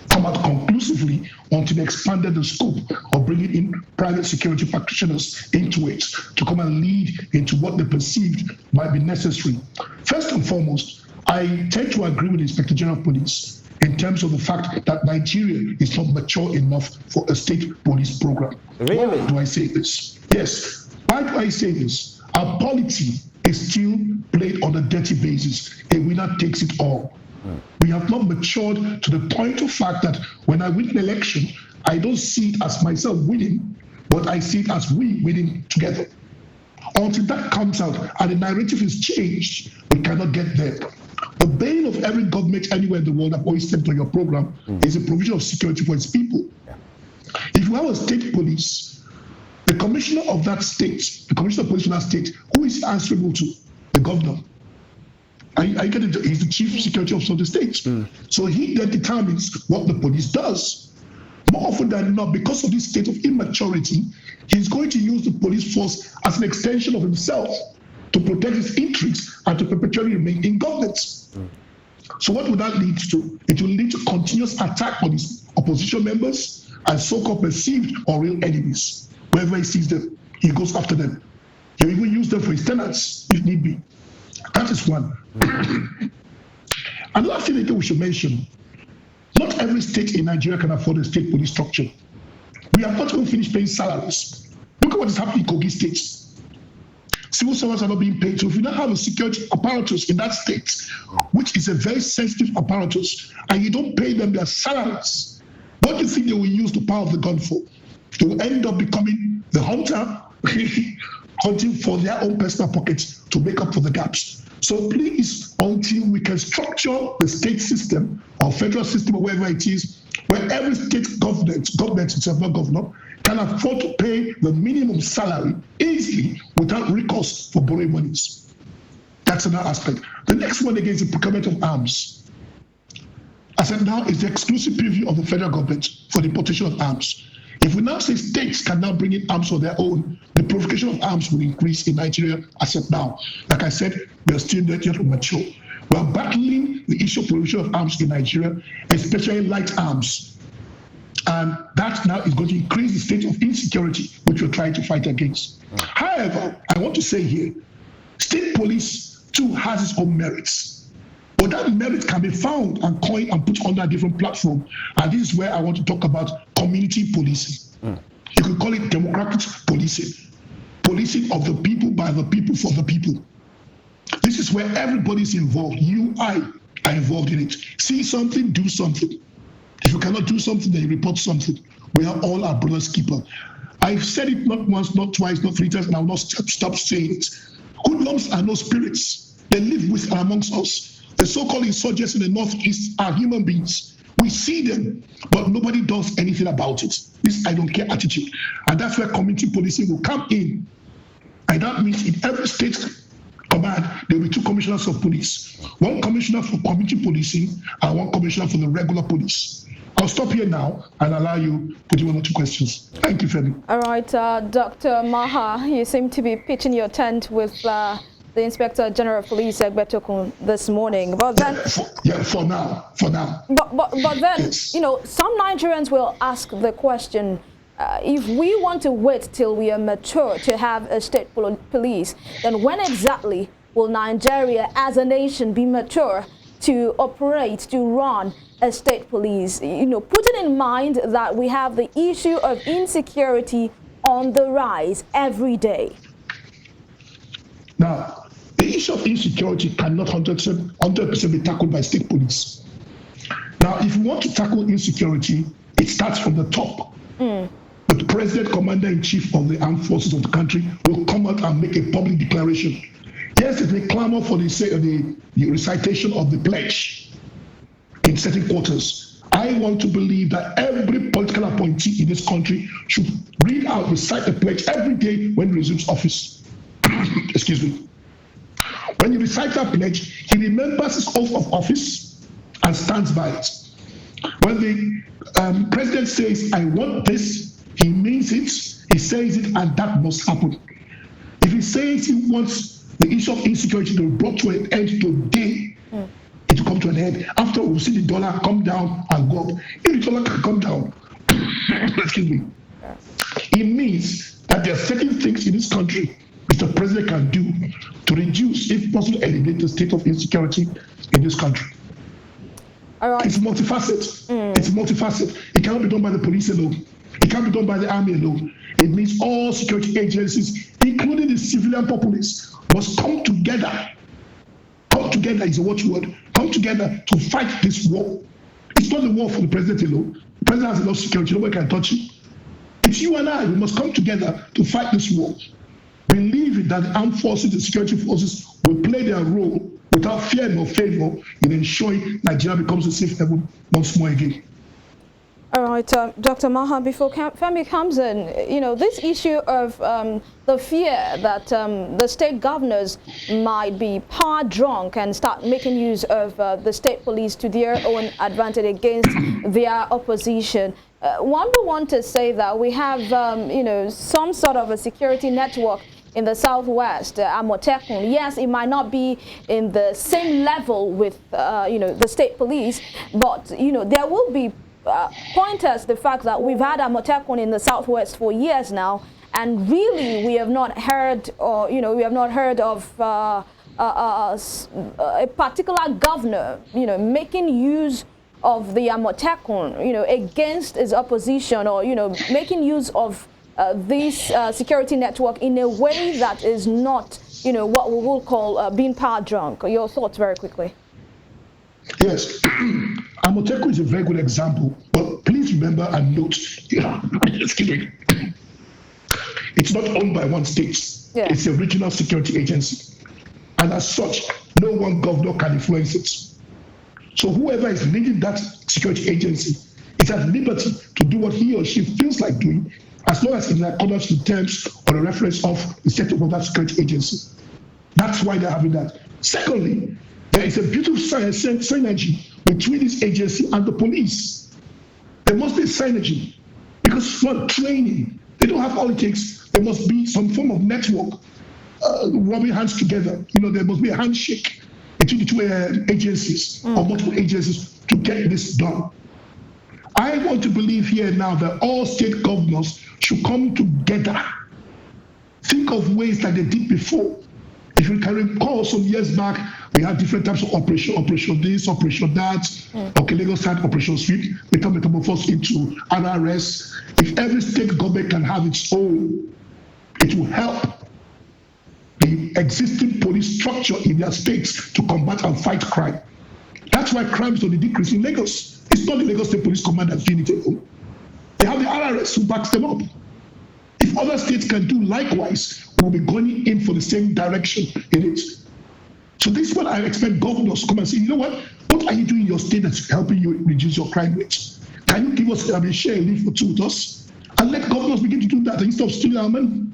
come out conclusively until they expanded the scope of bringing in private security practitioners into it to come and lead into what they perceived might be necessary. First and foremost, I tend to agree with the Inspector General of Police in terms of the fact that Nigeria is not mature enough for a state police program. Really? Why do I say this? Yes. Why do I say this? Our polity is still played on a dirty basis. A winner takes it all. We have not matured to the point of fact that when I win an election, I don't see it as myself winning, but I see it as we winning together. Until that comes out and the narrative is changed, we cannot get there. The bane of every government anywhere in the world, I've always said on your program, is the provision of security for its people. If you have a state police, the commissioner of that state, the commissioner of police of that state, who is answerable to? The governor. I get it. He's the chief security officer of the state. So he then determines what the police does. More often than not, because of this state of immaturity, he's going to use the police force as an extension of himself to protect his interests and to perpetually remain in government. So what would that lead to? It will lead to continuous attack on his opposition members and so-called perceived or real enemies. Wherever he sees them, he goes after them. He'll even use them for his tenants if need be. That is one. Another thing again we should mention, not every state in Nigeria can afford a state police structure. We have not even finished paying salaries. Look at what is happening in Kogi State. Civil servants are not being paid. So if you don't have a security apparatus in that state, which is a very sensitive apparatus, and you don't pay them their salaries, what do you think they will use the power of the gun for? They will end up becoming the hunter, hunting for their own personal pockets to make up for the gaps. So please, until we can structure the state system or federal system or wherever it is, where every state government itself, not governor, can afford to pay the minimum salary easily without recourse for borrowing monies. That's another aspect. The next one again is the procurement of arms. I said now is the exclusive preview of the federal government for the importation of arms. If we now say states can now bring in arms for their own, the proliferation of arms will increase in Nigeria as of now. Like I said, we are still not yet mature. We are battling the issue of proliferation of arms in Nigeria, especially light arms. And that now is going to increase the state of insecurity, which we're trying to fight against. However, I want to say here, state police too has its own merits. But that merit can be found and coined and put under a different platform. And this is where I want to talk about community policing. You could call it democratic policing. Policing of the people, by the people, for the people. This is where everybody's involved. You, I are involved in it. See something, do something. If you cannot do something, then you report something. We are all our brother's keeper. I've said it not once, not twice, not three times, and I will not stop saying it. Hoodlums are no spirits. They live with and amongst us. The so-called insurgents in the Northeast are human beings. We see them, but nobody does anything about it. This I don't care attitude. And that's where community policing will come in. And that means in every state command, there will be 2 commissioners of police. 1 commissioner for community policing and 1 commissioner for the regular police. I'll stop here now and allow you put in 1 or 2 questions. Thank you, Femi. All right, Dr. Maha, you seem to be pitching your tent with the Inspector General of Police, Egbetokun, this morning. But then, for now. But then, yes. You know, some Nigerians will ask the question, if we want to wait till we are mature to have a state police, then when exactly will Nigeria as a nation be mature to operate, to run a state police? You know, putting in mind that we have the issue of insecurity on the rise every day. Now, the issue of insecurity cannot 100% be tackled by state police. Now, if you want to tackle insecurity, it starts from the top. The President, Commander-in-Chief of the Armed Forces of the country will come out and make a public declaration. Yes, it may clamor for the recitation of the pledge in certain quarters. I want to believe that every political appointee in this country should read out, recite the pledge every day when he resumes office. Excuse me. When you recite that pledge, he remembers his oath of office and stands by it. When the president says, I want this, he means it, he says it, and that must happen. If he says he wants the issue of insecurity to be brought to an end today, it will come to an end. After we'll see the dollar come down and go up. If the dollar can come down, excuse me, it means that there are certain things in this country Mr. President can do to reduce, if possible, eliminate the state of insecurity in this country. All right. It's multifaceted. It's multifaceted. It cannot be done by the police alone. It can't be done by the army alone. It means all security agencies, including the civilian populace, must come together. Come together is a watchword. Come together to fight this war. It's not a war for the president alone. The president has enough security. Nobody can touch him. It's you and I. We must come together to fight this war. Believe that the armed forces, the security forces will play their role without fear nor favor in ensuring Nigeria becomes a safe haven once more again. All right, Dr. Maha, before Femi comes in, you know, this issue of the fear that the state governors might be power drunk and start making use of the state police to their own advantage against their opposition. One would want to say that we have, you know, some sort of a security network in the southwest, Amotekun. Yes, it might not be in the same level with, you know, the state police, but, you know, there will be pointers the fact that we've had Amotekun in the southwest for years now, and really we have not heard, or we have not heard of a particular governor, making use of the Amotekun, against his opposition, or making use of this security network in a way that is not, what we will call being power drunk. Your thoughts very quickly. Yes, Amotekun is a very good example, but please remember and note, excuse me, it's not owned by one state. Yeah. It's a regional security agency. And as such, no one governor can influence it. So whoever is leading that security agency is at liberty to do what he or she feels like doing, as long as it's in accordance to terms or a reference of the setup of that security agency. That's why they're having that. Secondly, there is a beautiful synergy between this agency and the police. There must be a synergy because for training, they don't have all it takes. There must be some form of network, rubbing hands together. There must be a handshake between the two agencies or multiple agencies to get this done. I want to believe here now that all state governors should come together, think of ways like they did before. If you can recall, some years back, we had different types of operation this, operation that. Okay, Lagos had Operation Sweep, metamorphosed into RRS. If every state government can have its own, it will help the existing police structure in their states to combat and fight crime. That's why crime is on the decrease in Lagos. It's not the Lagos State Police Command that's doing it alone. They have the RRS who backs them up. If other states can do likewise, we'll be going in for the same direction in it. So this is what I expect governors to come and say, you know what are you doing in your state that's helping you reduce your crime rate? Can you give us a share and leave for two with us? And let governors begin to do that instead of stealing our money.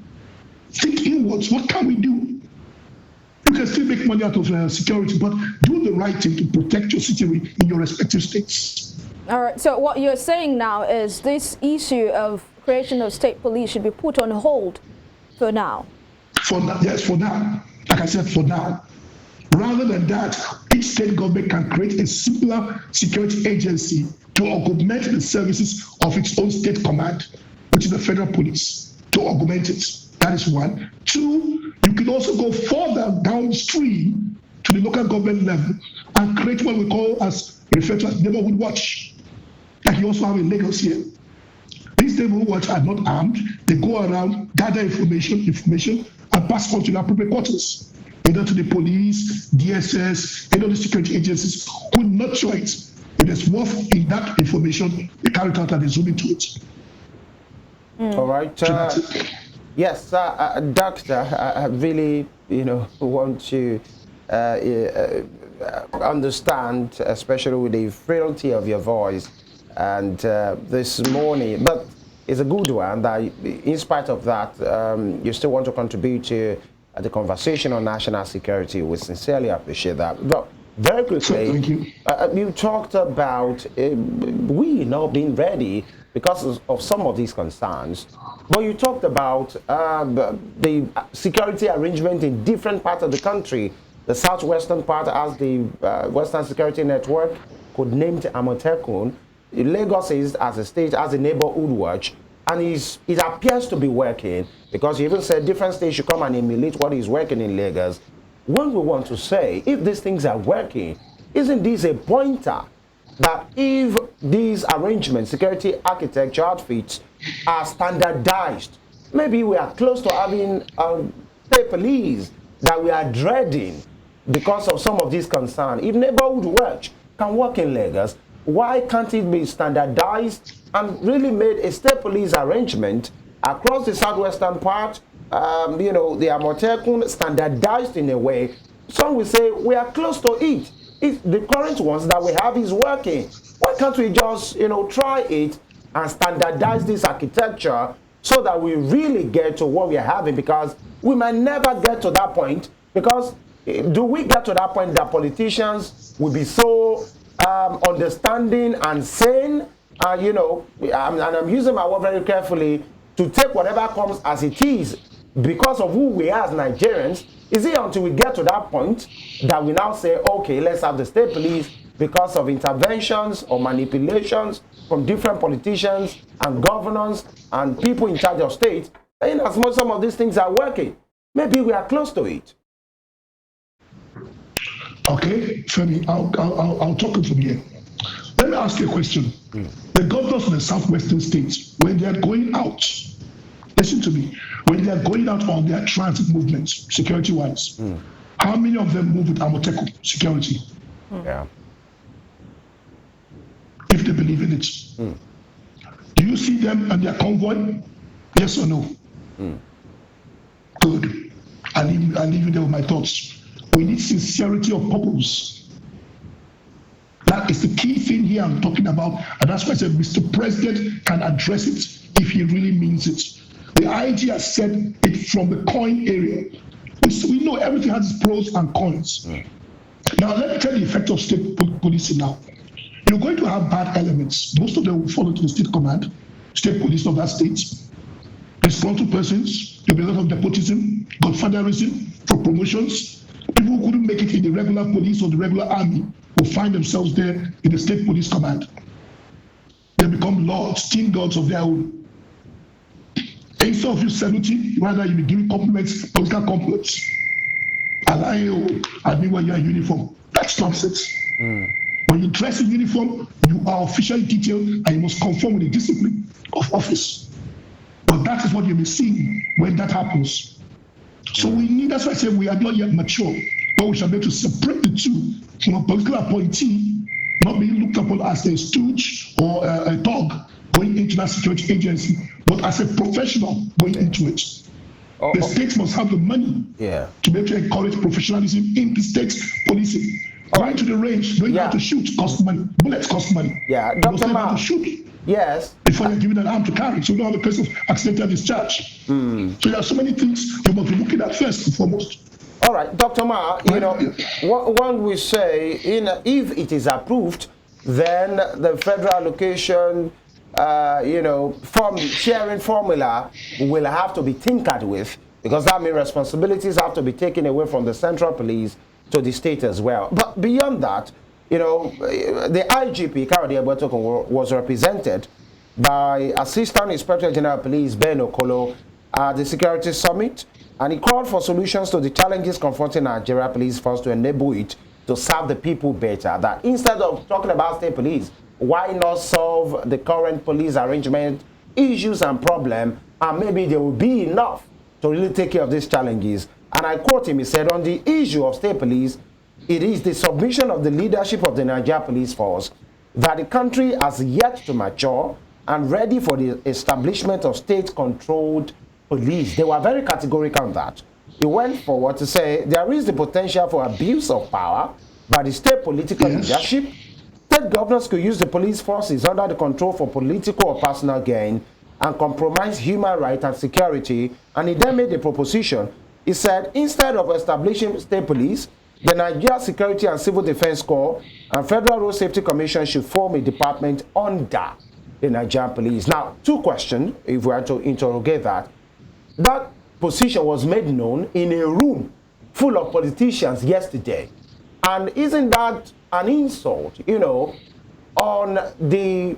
Think inwards, what can we do? You can still make money out of security, but do the right thing to protect your citizenry in your respective states. All right, so what you're saying now is this issue of creation of state police should be put on hold for now. For now, yes, for now. Like I said, for now. Rather than that, each state government can create a simpler security agency to augment the services of its own state command, which is the federal police, to augment it. That is one. Two, you can also go further downstream to the local government level and create what we call referred to as neighborhood watch. Like you also have in Lagos here. These neighborhood watch are not armed. They go around, gather information, and pass on to the appropriate quarters, either to the police, DSS, any of the security agencies who nurture it. If there's worth in that information, they carry it out and they zoom into it. All right. Yes, Doctor, I really, want to understand, especially with the frailty of your voice, and this morning, but it's a good one that, in spite of that, you still want to contribute to the conversation on national security. We sincerely appreciate that. But very quickly, you talked about we not being ready because of some of these concerns. But you talked about the security arrangement in different parts of the country. The southwestern part has the Western Security Network, codenamed Amotekun. Lagos is, as a state, has a neighborhood watch, and it appears to be working, because you even said different states should come and emulate what is working in Lagos. When we want to say, if these things are working, isn't this a pointer that if these arrangements, security architecture outfits, are standardized, maybe we are close to having state police that we are dreading because of some of these concerns? If neighborhood watch can work in Lagos, why can't it be standardized and really made a state police arrangement across the southwestern part? The Amotekun standardized in a way. Some will say we are close to it. If the current ones that we have is working, why can't we just try it and standardize this architecture so that we really get to what we are having? Because we might never get to that point, because do we get to that point that politicians will be so understanding and sane, and I'm using my word very carefully, to take whatever comes as it is because of who we are as Nigerians? Is it until we get to that point that we now say, okay, let's have the state police because of interventions or manipulations from different politicians and governors and people in charge of states, in as much some of these things are working, maybe we are close to it. Okay, Femi, I'll talk it from here. Let me ask you a question. The governors of the southwestern states, when they are going out, listen to me, when they are going out on their transit movements, security-wise, how many of them move with Amoteco security? Yeah. If they believe in it. Do you see them and their convoy? Yes or no? Good. I'll leave you there with my thoughts. We need sincerity of purpose. That is the key thing here I'm talking about, and that's why I said Mr. President can address it if he really means it. The IG has said it from the coin area. We know everything has its pros and cons. Now let me tell you the effect of state policing now. You're going to have bad elements. Most of them will fall into the state command, state police of that state. Responsible persons, there'll be a lot of nepotism, godfatherism for promotions. People who couldn't make it in the regular police or the regular army will find themselves there in the state police command. They become lords, teen gods of their own. Instead of you saluting, rather you be giving compliments, political compliments. I mean when you're in uniform. That's nonsense. When you dress in uniform, you are officially detailed and you must conform with the discipline of office. But that is what you'll be seeing when that happens. So we need, that's why I say we are not yet mature, but we shall be able to separate the two from a political appointee, not being looked upon as a stooge or a dog going into that security agency, but as a professional going into it. The states must have the money to be able to encourage professionalism in the state policing. Going to the range, knowing how to shoot costs money. Bullets cost money. Yeah, Dr. Maha, to shoot. Yes. Before you're given an arm to carry, so you don't have a case of accidental discharge. So there are so many things you must be looking at first and foremost. All right, Dr. Maha, you know, one will say, if it is approved, then the federal allocation, sharing formula will have to be tinkered with, because that means responsibilities have to be taken away from the central police to the state as well. But beyond that, you know, the IGP, Kayode Egbetokun, was represented by Assistant Inspector General of Police Ben Okolo at the Security Summit, and he called for solutions to the challenges confronting Nigeria Police Force to enable it to serve the people better. That instead of talking about state police, why not solve the current police arrangement issues and problem, and maybe there will be enough to really take care of these challenges. And I quote him, he said, on the issue of state police, it is the submission of the leadership of the Nigeria Police Force that the country has yet to mature and ready for the establishment of state-controlled police. They were very categorical on that. He went forward to say there is the potential for abuse of power by the state political leadership. State governors could use the police forces under the control for political or personal gain and compromise human rights and security. And he then made a proposition. He said, instead of establishing state police, the Nigeria Security and Civil Defense Corps and Federal Road Safety Commission should form a department under the Nigerian police. Now, two questions, if we are to interrogate that. That position was made known in a room full of politicians yesterday. And isn't that an insult, you know, on the,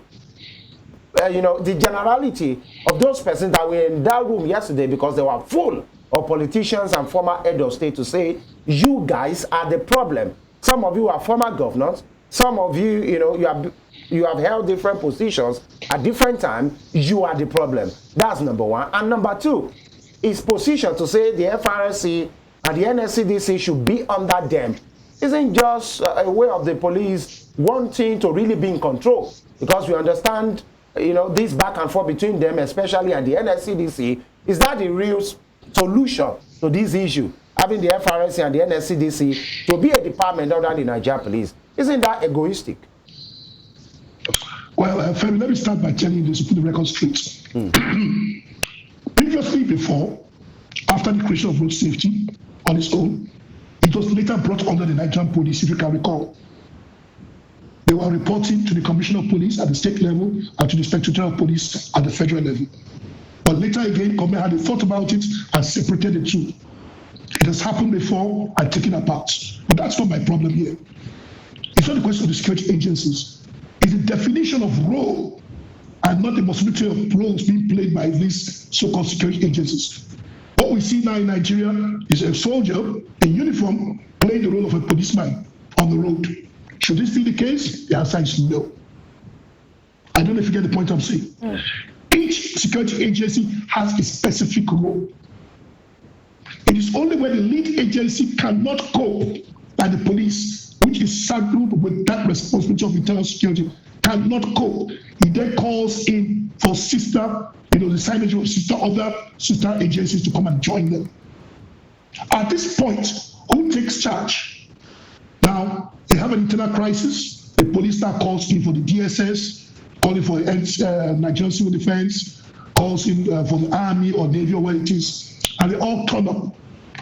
the generality of those persons that were in that room yesterday, because they were full of politicians and former head of state, to say, you guys are the problem. Some of you are former governors. Some of you, you have held different positions at different times. You are the problem. That's number one. And number two, his position to say the FRSC and the NSCDC should be under them isn't just a way of the police wanting to really be in control, because we understand, this back and forth between them, especially at the NSCDC. Is that the real solution to this issue, having the FRSC and the NSCDC to be a department under the Nigeria Police? Isn't that egoistic? Well, Femi, let me start by telling you this to put the record straight. Previously, before, after the creation of road safety on its own, it was later brought under the Nigerian Police, if you can recall. They were reporting to the Commissioner of Police at the state level and to the Inspector General of Police at the federal level. But later again, Government had thought about it and separated the two. It has happened before and taken apart. But that's not my problem here. It's not the question of the security agencies. It's the definition of role and not the possibility of roles being played by these so-called security agencies. What we see now in Nigeria is a soldier in uniform playing the role of a policeman on the road. Should this be the case? The answer is no. I don't know if you get the point I'm saying. Each security agency has a specific role. It is only when the lead agency cannot cope, like the police, which is saddled with that responsibility of internal security, cannot cope. He then calls in for sister, the signage of sister agencies to come and join them. At this point, who takes charge? Now, they have an internal crisis. The police now calls in for the DSS, calling for Nigerian Civil Defense, calls in for the Army or Navy or where it is, and they all turn up.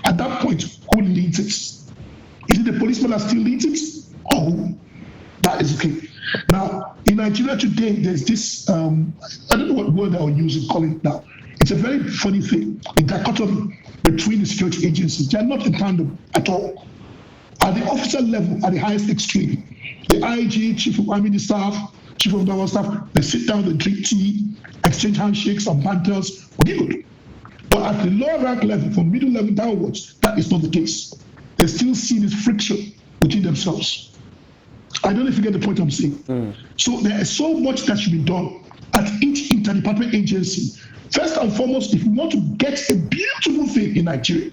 At that point, who leads it? Is it the policeman that still leads it? Or who? That is okay. Now, in Nigeria today, there's this, I don't know what word I would use to call it now. It's a very funny thing, the dichotomy between the security agencies. They are not in tandem at all. At the officer level, at the highest extreme, the IG, Chief of Army Staff, Chief of Naval Staff, they sit down, they drink tea, exchange handshakes and banters, good. But at the lower rank level, from middle level downwards, that is not the case. They still see this friction between themselves. I don't know if you get the point I'm saying. So there is so much that should be done at each interdepartment agency. First and foremost, if you want to get a beautiful thing in Nigeria,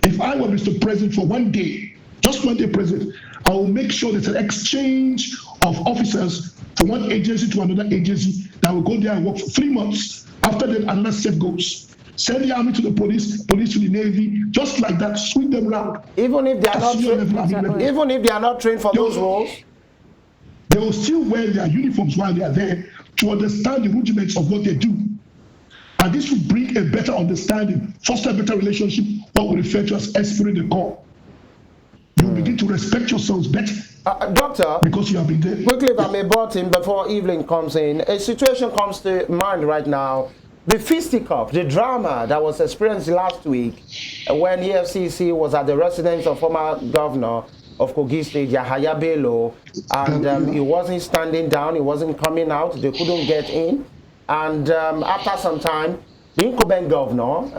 if I were Mr. President for one day, just one day president, I will make sure there's an exchange of officers from one agency to another agency that will go there and work for 3 months. After that, another set goes. Send the army to the police, police to the navy, just like that, swing them around. Even if they are not trained for those roles? They will still wear their uniforms while they are there to understand the rudiments of what they do. And this will bring a better understanding, foster a better relationship, what we refer to as esprit de corps. You will begin to respect yourselves better. Doctor, because you have been there. Quickly, if I may butt in before Evelyn comes in, a situation comes to mind right now. The fisticuff, the drama that was experienced last week when EFCC was at the residence of former governor of Kogi State, Yahaya Bello, and he wasn't standing down, he wasn't coming out, they couldn't get in. And after some time, the incumbent governor,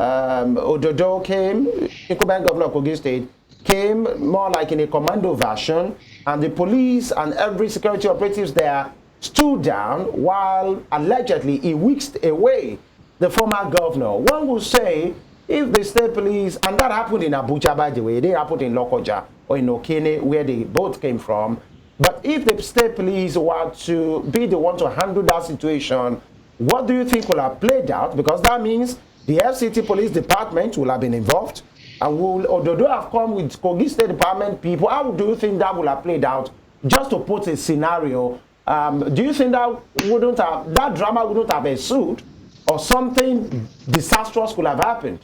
Ododo came, incumbent governor of Kogi State, came more like in a commando version, and the police and every security operatives there stood down while allegedly he whisked away the former governor. One would say, if the state police, and that happened in Abuja, by the way, they happened in Lokoja or in Okene, where they both came from. But if the state police were to be the one to handle that situation, what do you think will have played out? Because that means the FCT police department will have been involved, and will Ododo have come with Kogi State Department people. How do you think that will have played out? Just to put a scenario, do you think that drama wouldn't have ensued, or something disastrous could have happened?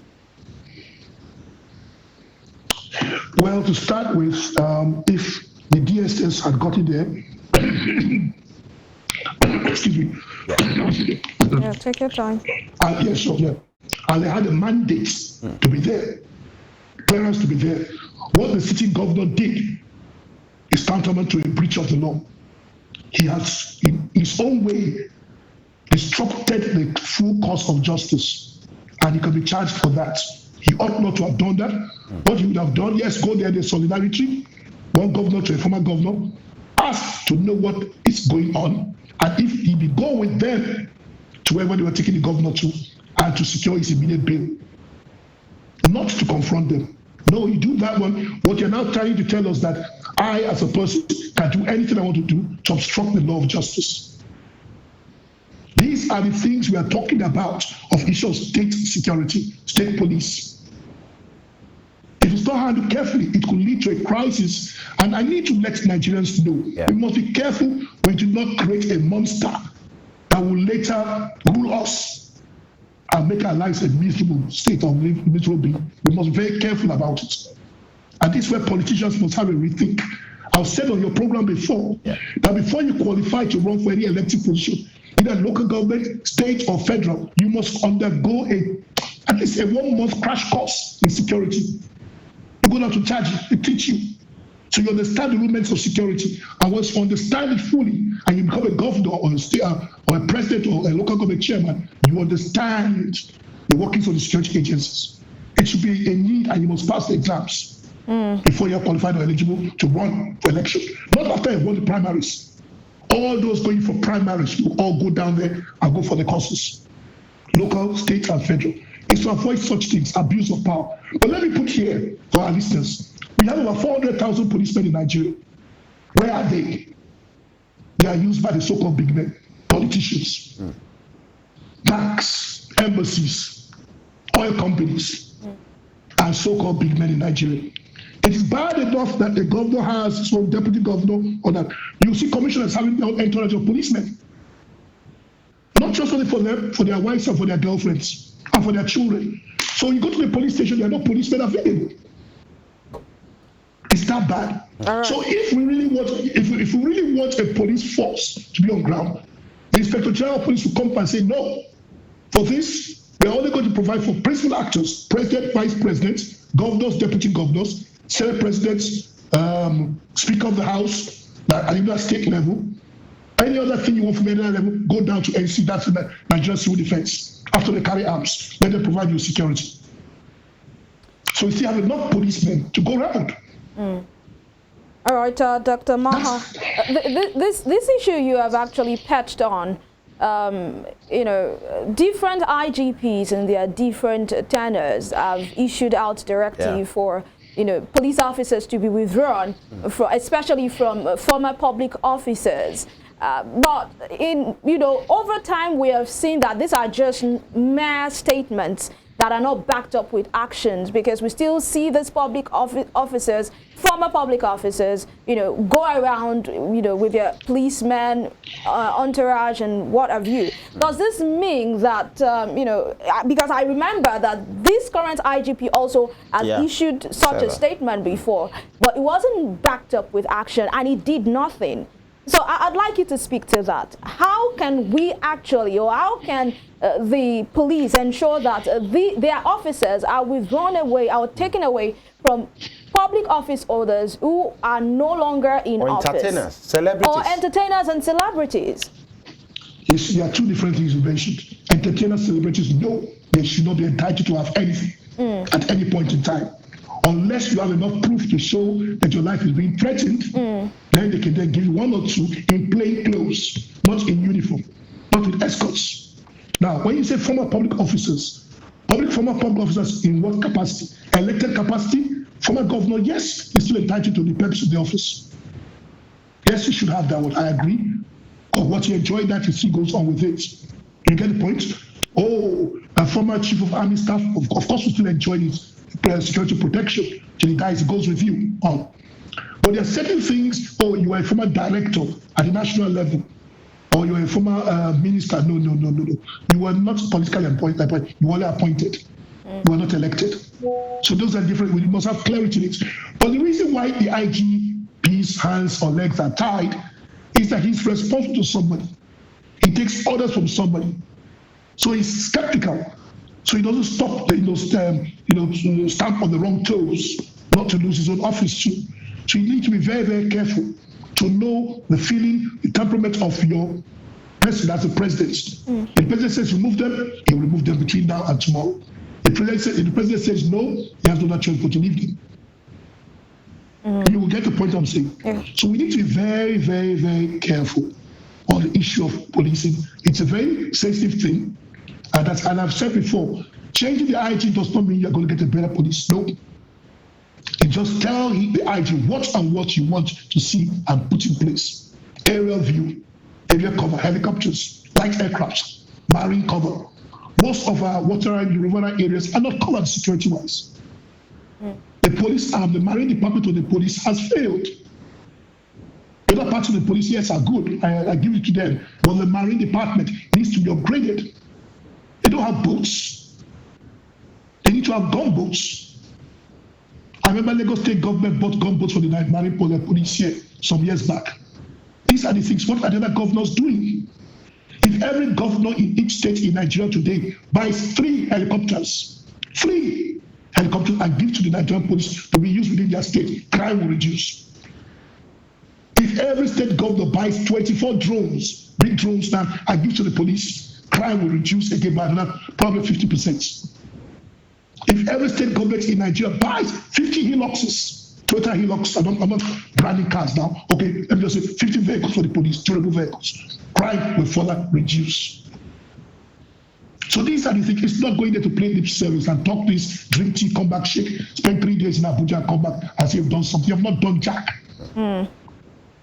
Well, to start with, if the DSS had gotten there, excuse me. Yeah, take your time. Yeah, sure, yeah. And they had a mandate to be there, clearance to be there. What the sitting governor did is tantamount to a breach of the law. He has, in his own way, disrupted the full course of justice, and he can be charged for that. He ought not to have done that. What he would have done, yes, go there, there's solidarity, one governor to a former governor, ask to know what is going on, and if he be go with them to wherever they were taking the governor to, and to secure his immediate bail, not to confront them. No, you do that one. What you're now trying to tell us that I, as a person, can do anything I want to do to obstruct the law of justice. These are the things we are talking about of issue of state security, state police. If it's not handled carefully, it could lead to a crisis. And I need to let Nigerians know, we must be careful we do not create a monster that will later rule us and make our lives a miserable state of miserable being. We must be very careful about it. And this is where politicians must have a rethink. I've said on your program before that before you qualify to run for any elected position, either local government, state, or federal, you must undergo at least a 1-month crash course in security. You go down to charge you, they teach you. So you understand the rudiments of security. And once you understand it fully, and you become a governor or a state, or a president or a local government chairman, you understand the workings of the security agencies. It should be a need, and you must pass the exams before you're qualified or eligible to run for election. Not after you won the primaries. All those going for primaries will all go down there and go for the courses. Local, state, and federal. It's to avoid such things, abuse of power. But let me put here for our listeners, we have over 400,000 policemen in Nigeria. Where are they? They are used by the so-called big men, politicians, banks, embassies, oil companies, and so-called big men in Nigeria. It is bad enough that the governor has some deputy governor, or that you see commissioners having their own entourage of policemen. Not just only for them, for their wives and for their girlfriends and for their children. So when you go to the police station, there are no policemen available. It's that bad. Right. So if we really want, if we really want a police force to be on ground, the Inspector General of Police will come and say, no, for this, we're only going to provide for principal actors, president, vice president, governors, deputy governors, senate presidents, speaker of the house, at even state level. Any other thing you want from any other level, go down to NC, that's the Nigerian Civil Defense. After they carry arms, let them provide you security. So we still have enough policemen to go around. All right, Dr. Maha, this issue you have actually patched on. Different IGPs and their different tenors have issued out directive for police officers to be withdrawn, especially from former public officers. But over time we have seen that these are just mere statements that are not backed up with actions, because we still see these public officers, former public officers, go around, with their policemen, entourage, and what have you. Does this mean that, because I remember that this current IGP also has issued such a statement before, but it wasn't backed up with action, and it did nothing. So I'd like you to speak to that. How can we actually, or how can the police ensure that their officers are withdrawn away, or taken away from public office holders who are no longer in office? Entertainers, celebrities. Or entertainers and celebrities. Yes, there are two different things you mentioned. Entertainers, celebrities, no, they should not be entitled to have anything at any point in time. Unless you have enough proof to show that your life is being threatened, then they can then give you one or two in plain clothes, not in uniform, not with escorts. Now, when you say former public officers in what capacity? Elected capacity? Former governor, yes, he's still entitled to the purpose of the office. Yes, he should have that one, I agree. But what he enjoyed, that he goes on with it. You get the point? Oh, a former chief of army staff, of course we still enjoy his security protection till he dies, he goes with you on. But there are certain things, you are a former director at the national level, or you are a former minister. No. You are not politically appointed, you were only appointed. You are not elected. So those are different. We must have clarity in it. But the reason why the IGP's hands or legs are tied is that he's responsible to somebody. He takes orders from somebody. So he's skeptical. So he doesn't stop, stamp on the wrong toes, not to lose his own office too. So you need to be very, very careful to know the feeling, the temperament of your person as a president. If the president says remove them, he will remove them between now and tomorrow. If the president says no, he has no choice but to leave them. You will get the point I'm saying. So we need to be very, very, very careful on the issue of policing. It's a very sensitive thing. And I've said before, changing the IG does not mean you're going to get a better police. No. You just tell the IG what you want to see and put in place. Aerial view, area cover, helicopters, light aircraft, marine cover. Most of our water and river areas are not covered security-wise. The police arm, the marine department of the police has failed. Other parts of the police, yes, are good. I give it to them. But the marine department needs to be upgraded. They don't have boats. They need to have gunboats. I remember Lagos State government bought gunboats for the marine police here some years back. These are the things. What are the other governors doing? If every governor in each state in Nigeria today buys 3 helicopters, and give to the Nigerian police to be used within their state, crime will reduce. If every state governor buys 24 drones, big drones now, and gives to the police, crime will reduce again by another probably 50%. If every state government in Nigeria buys 50 Hiluxes, Toyota Hilux, I'm not branding cars now, okay, let me just say 50 vehicles for the police, durable vehicles, crime will further reduce. So these are the things. It's not going there to play lip service and talk this, drink tea, come back, shake, spend 3 days in Abuja and come back as if you've done something. You have not done jack.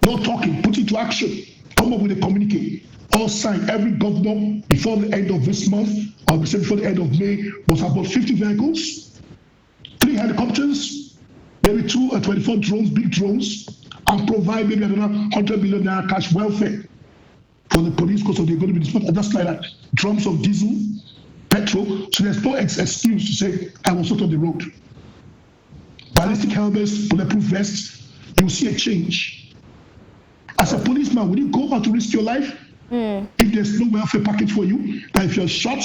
No talking, put it to action. Come up with a communique. All signed. Every governor before the end of this month, or before the end of May, must have about 50 vehicles, 3 helicopters, maybe 2 or 24 drones, big drones, and provide maybe another 100 million naira cash welfare for the police because they're going to be dispersed. Just like that, drums of diesel, petrol. So there's no excuse to say, I was not on the road. Ballistic helmets, bulletproof vests, you'll see a change. As a policeman, will you go out to risk your life? If there's no welfare package for you, that if you're shot,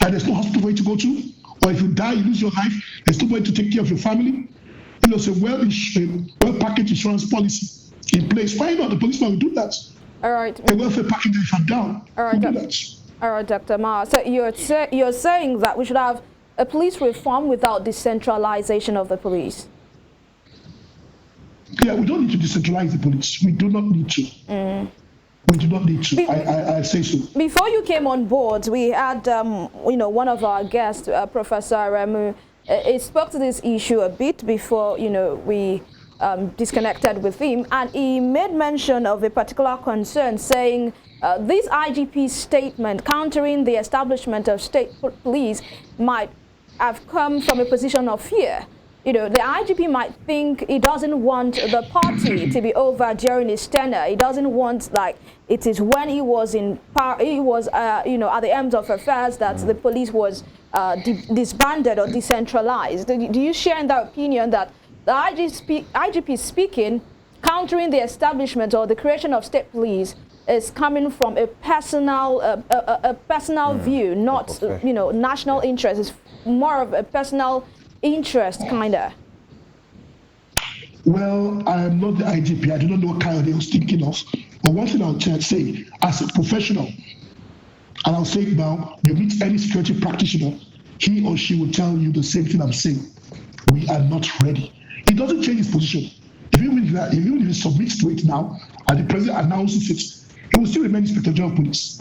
that there's no hospital for you to go to, or if you die, you lose your life, there's no way to take care of your family. You know, so well-packaged insurance policy in place. Why not? The policeman will do that. All right. The welfare package is shut down. All right, all right, Dr. Maha. So you're saying that we should have a police reform without decentralization of the police? Yeah, we don't need to decentralize the police. We do not need to. We do not need to. I say so. Before you came on board, we had, one of our guests, Professor Aremu, he spoke to this issue a bit before, we disconnected with him, and he made mention of a particular concern, saying this IGP statement countering the establishment of state police might have come from a position of fear. The IGP might think he doesn't want the party to be over during his tenure. He doesn't want, like, it is when he was in power, he was, at the end of affairs that the police was disbanded or decentralized. Do you share in that opinion that the IGP speaking, countering the establishment or the creation of state police is coming from a personal, view, not, national interest? It's more of a personal interest, kind of? Well, I am not the IGP. I do not know what kind of they was thinking of. But one thing I'll say, as a professional, and I'll say it now, you meet any security practitioner, he or she will tell you the same thing I'm saying. We are not ready. It doesn't change his position. Even if he submits to it now, and the president announces it, he will still remain Inspector General of Police.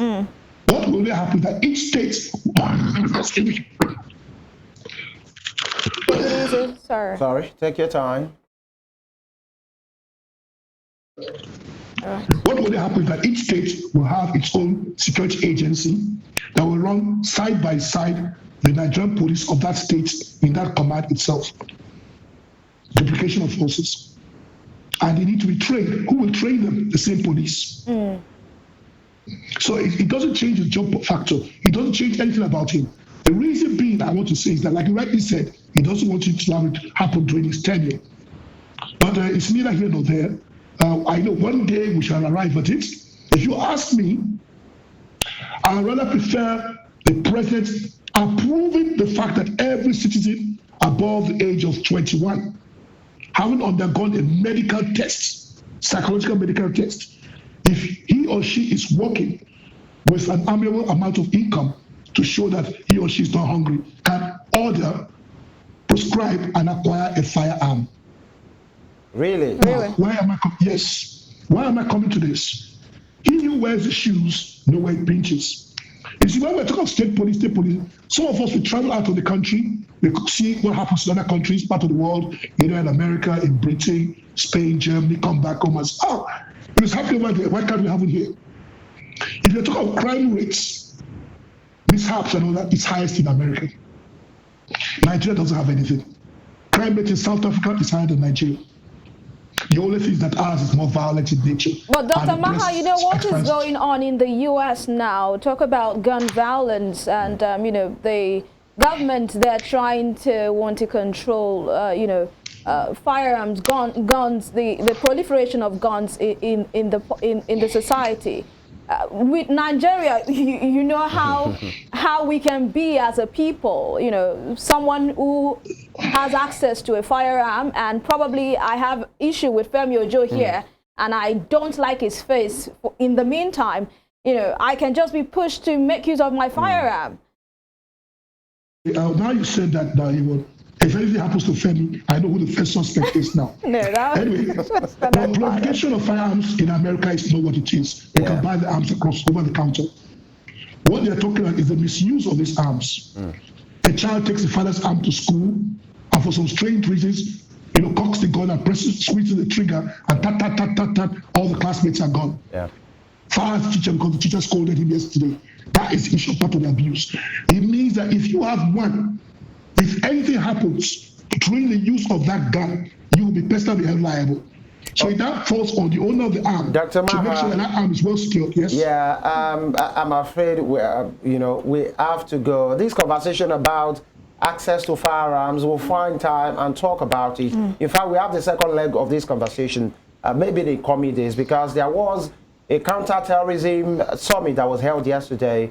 What will happen is that each state... Sorry, take your time. What will happen is that each state will have its own security agency that will run side by side the Nigerian police of that state in that command itself. Duplication of forces. And they need to be trained. Who will train them? The same police. So it doesn't change the job factor. It doesn't change anything about him. The reason being, I want to say, is that, like you rightly said, he doesn't want it to have it happen during his tenure. But it's neither here nor there. I know one day we shall arrive at it. If you ask me, I would rather prefer the president approving the fact that every citizen above the age of 21, having undergone a medical test, psychological medical test, if he or she is working with an amiable amount of income to show that he or she is not hungry, can order, prescribe, and acquire a firearm. Really? Why am I yes. Why am I coming to this? He who wears the shoes know where it pinches. You see, when we're talking of state police, some of us will travel out of the country, we could see what happens in other countries, part of the world, in America, in Britain, Spain, Germany, come back home and say, oh, it was happening over there, why can't we have it here? If you're talking of crime rates, mishaps and all that, it's highest in America. Nigeria doesn't have anything. Crime rate in South Africa is higher than Nigeria. The only thing is that ours is more violent in nature. But Dr. Maha, what is going on in the U.S. now? Talk about gun violence and, the government, they're trying to want to control, firearms, guns, the proliferation of guns in the society. With Nigeria, you know how we can be as a people. Someone who has access to a firearm, and probably I have issue with Femi here, and I don't like his face, in the meantime, you know, I can just be pushed to make use of my firearm. Now you said that, if anything happens to Femi, I know who the first suspect is now. Anyway, the proliferation of firearms in America is not what it is. You can buy the arms across over the counter. What they're talking about is the misuse of these arms. A child takes the father's arm to school, and for some strange reasons, you know, cocks the gun and squeezes the trigger, and tat, tat, tat, tat, tat, all the classmates are gone. Fires the teacher because the teacher scolded him yesterday. That is issue part of the abuse. It means that if you have one, if anything happens during the use of that gun, you will be personally held liable. So that falls on the owner of the arm Dr. to Maha, make sure that arm is well secured. Yes. Yeah, I'm afraid we have to go. This conversation about access to firearms, we'll find time and talk about it. In fact, we have the second leg of this conversation, maybe the committees, because there was a counter-terrorism summit that was held yesterday,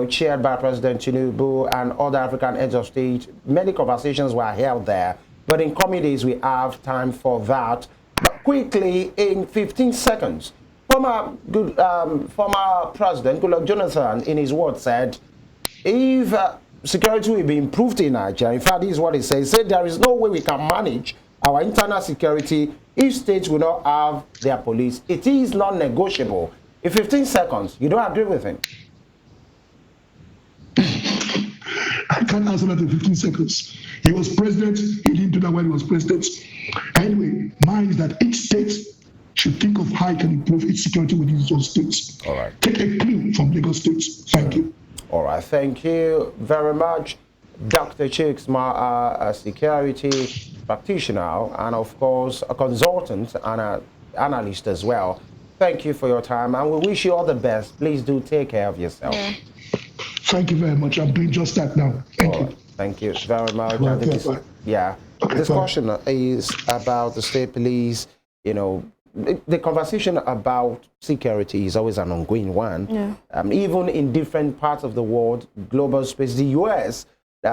chaired by President Tinubu and other African heads of state. Many conversations were held there, but in committees we have time for that. But quickly, in 15 seconds, former President Goodluck Jonathan, in his words, said, if security will be improved in Nigeria, in fact, this is what he said. He said there is no way we can manage our internal security if states will not have their police. It is non-negotiable. In 15 seconds, you don't agree with him? I can't answer that in 15 seconds. He was president. He didn't do that when he was president. Anyway, mine is that each state should think of how it can improve its security within its own states. All right. Take a clue from Lagos State. Thank you. All right. Thank you very much, Dr. Chuks, a security practitioner and, of course, a consultant and an analyst as well. Thank you for your time, and we wish you all the best. Please do take care of yourself. Yeah. Thank you very much. I'm doing just that now. Thank you. Thank you very much. Right, The discussion is about the state police. You know, the conversation about security is always an ongoing one. Yeah. Even in different parts of the world, global space, the U.S.,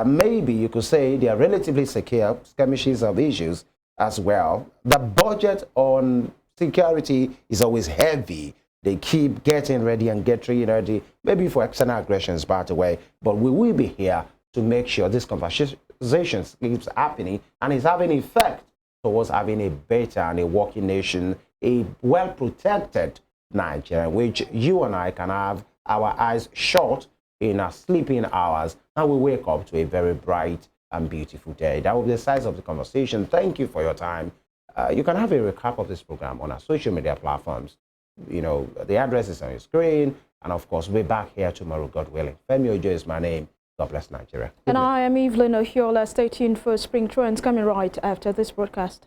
maybe you could say they are relatively secure, skirmishes of issues as well. The budget on security is always heavy. They keep getting ready and getting ready, maybe for external aggressions, by the way. But we will be here to make sure this conversation keeps happening and is having effect towards having a better and a working nation, a well-protected Nigeria, which you and I can have our eyes shut in our sleeping hours, and we wake up to a very bright and beautiful day. That will be the size of the conversation. Thank you for your time. You can have a recap of this program on our social media platforms. You know, the address is on your screen. And of course, we'll be back here tomorrow, God willing. Femi Ojo is my name. God bless Nigeria. And I am Evelyn Ohiolei. Stay tuned for Spring Trends coming right after this broadcast.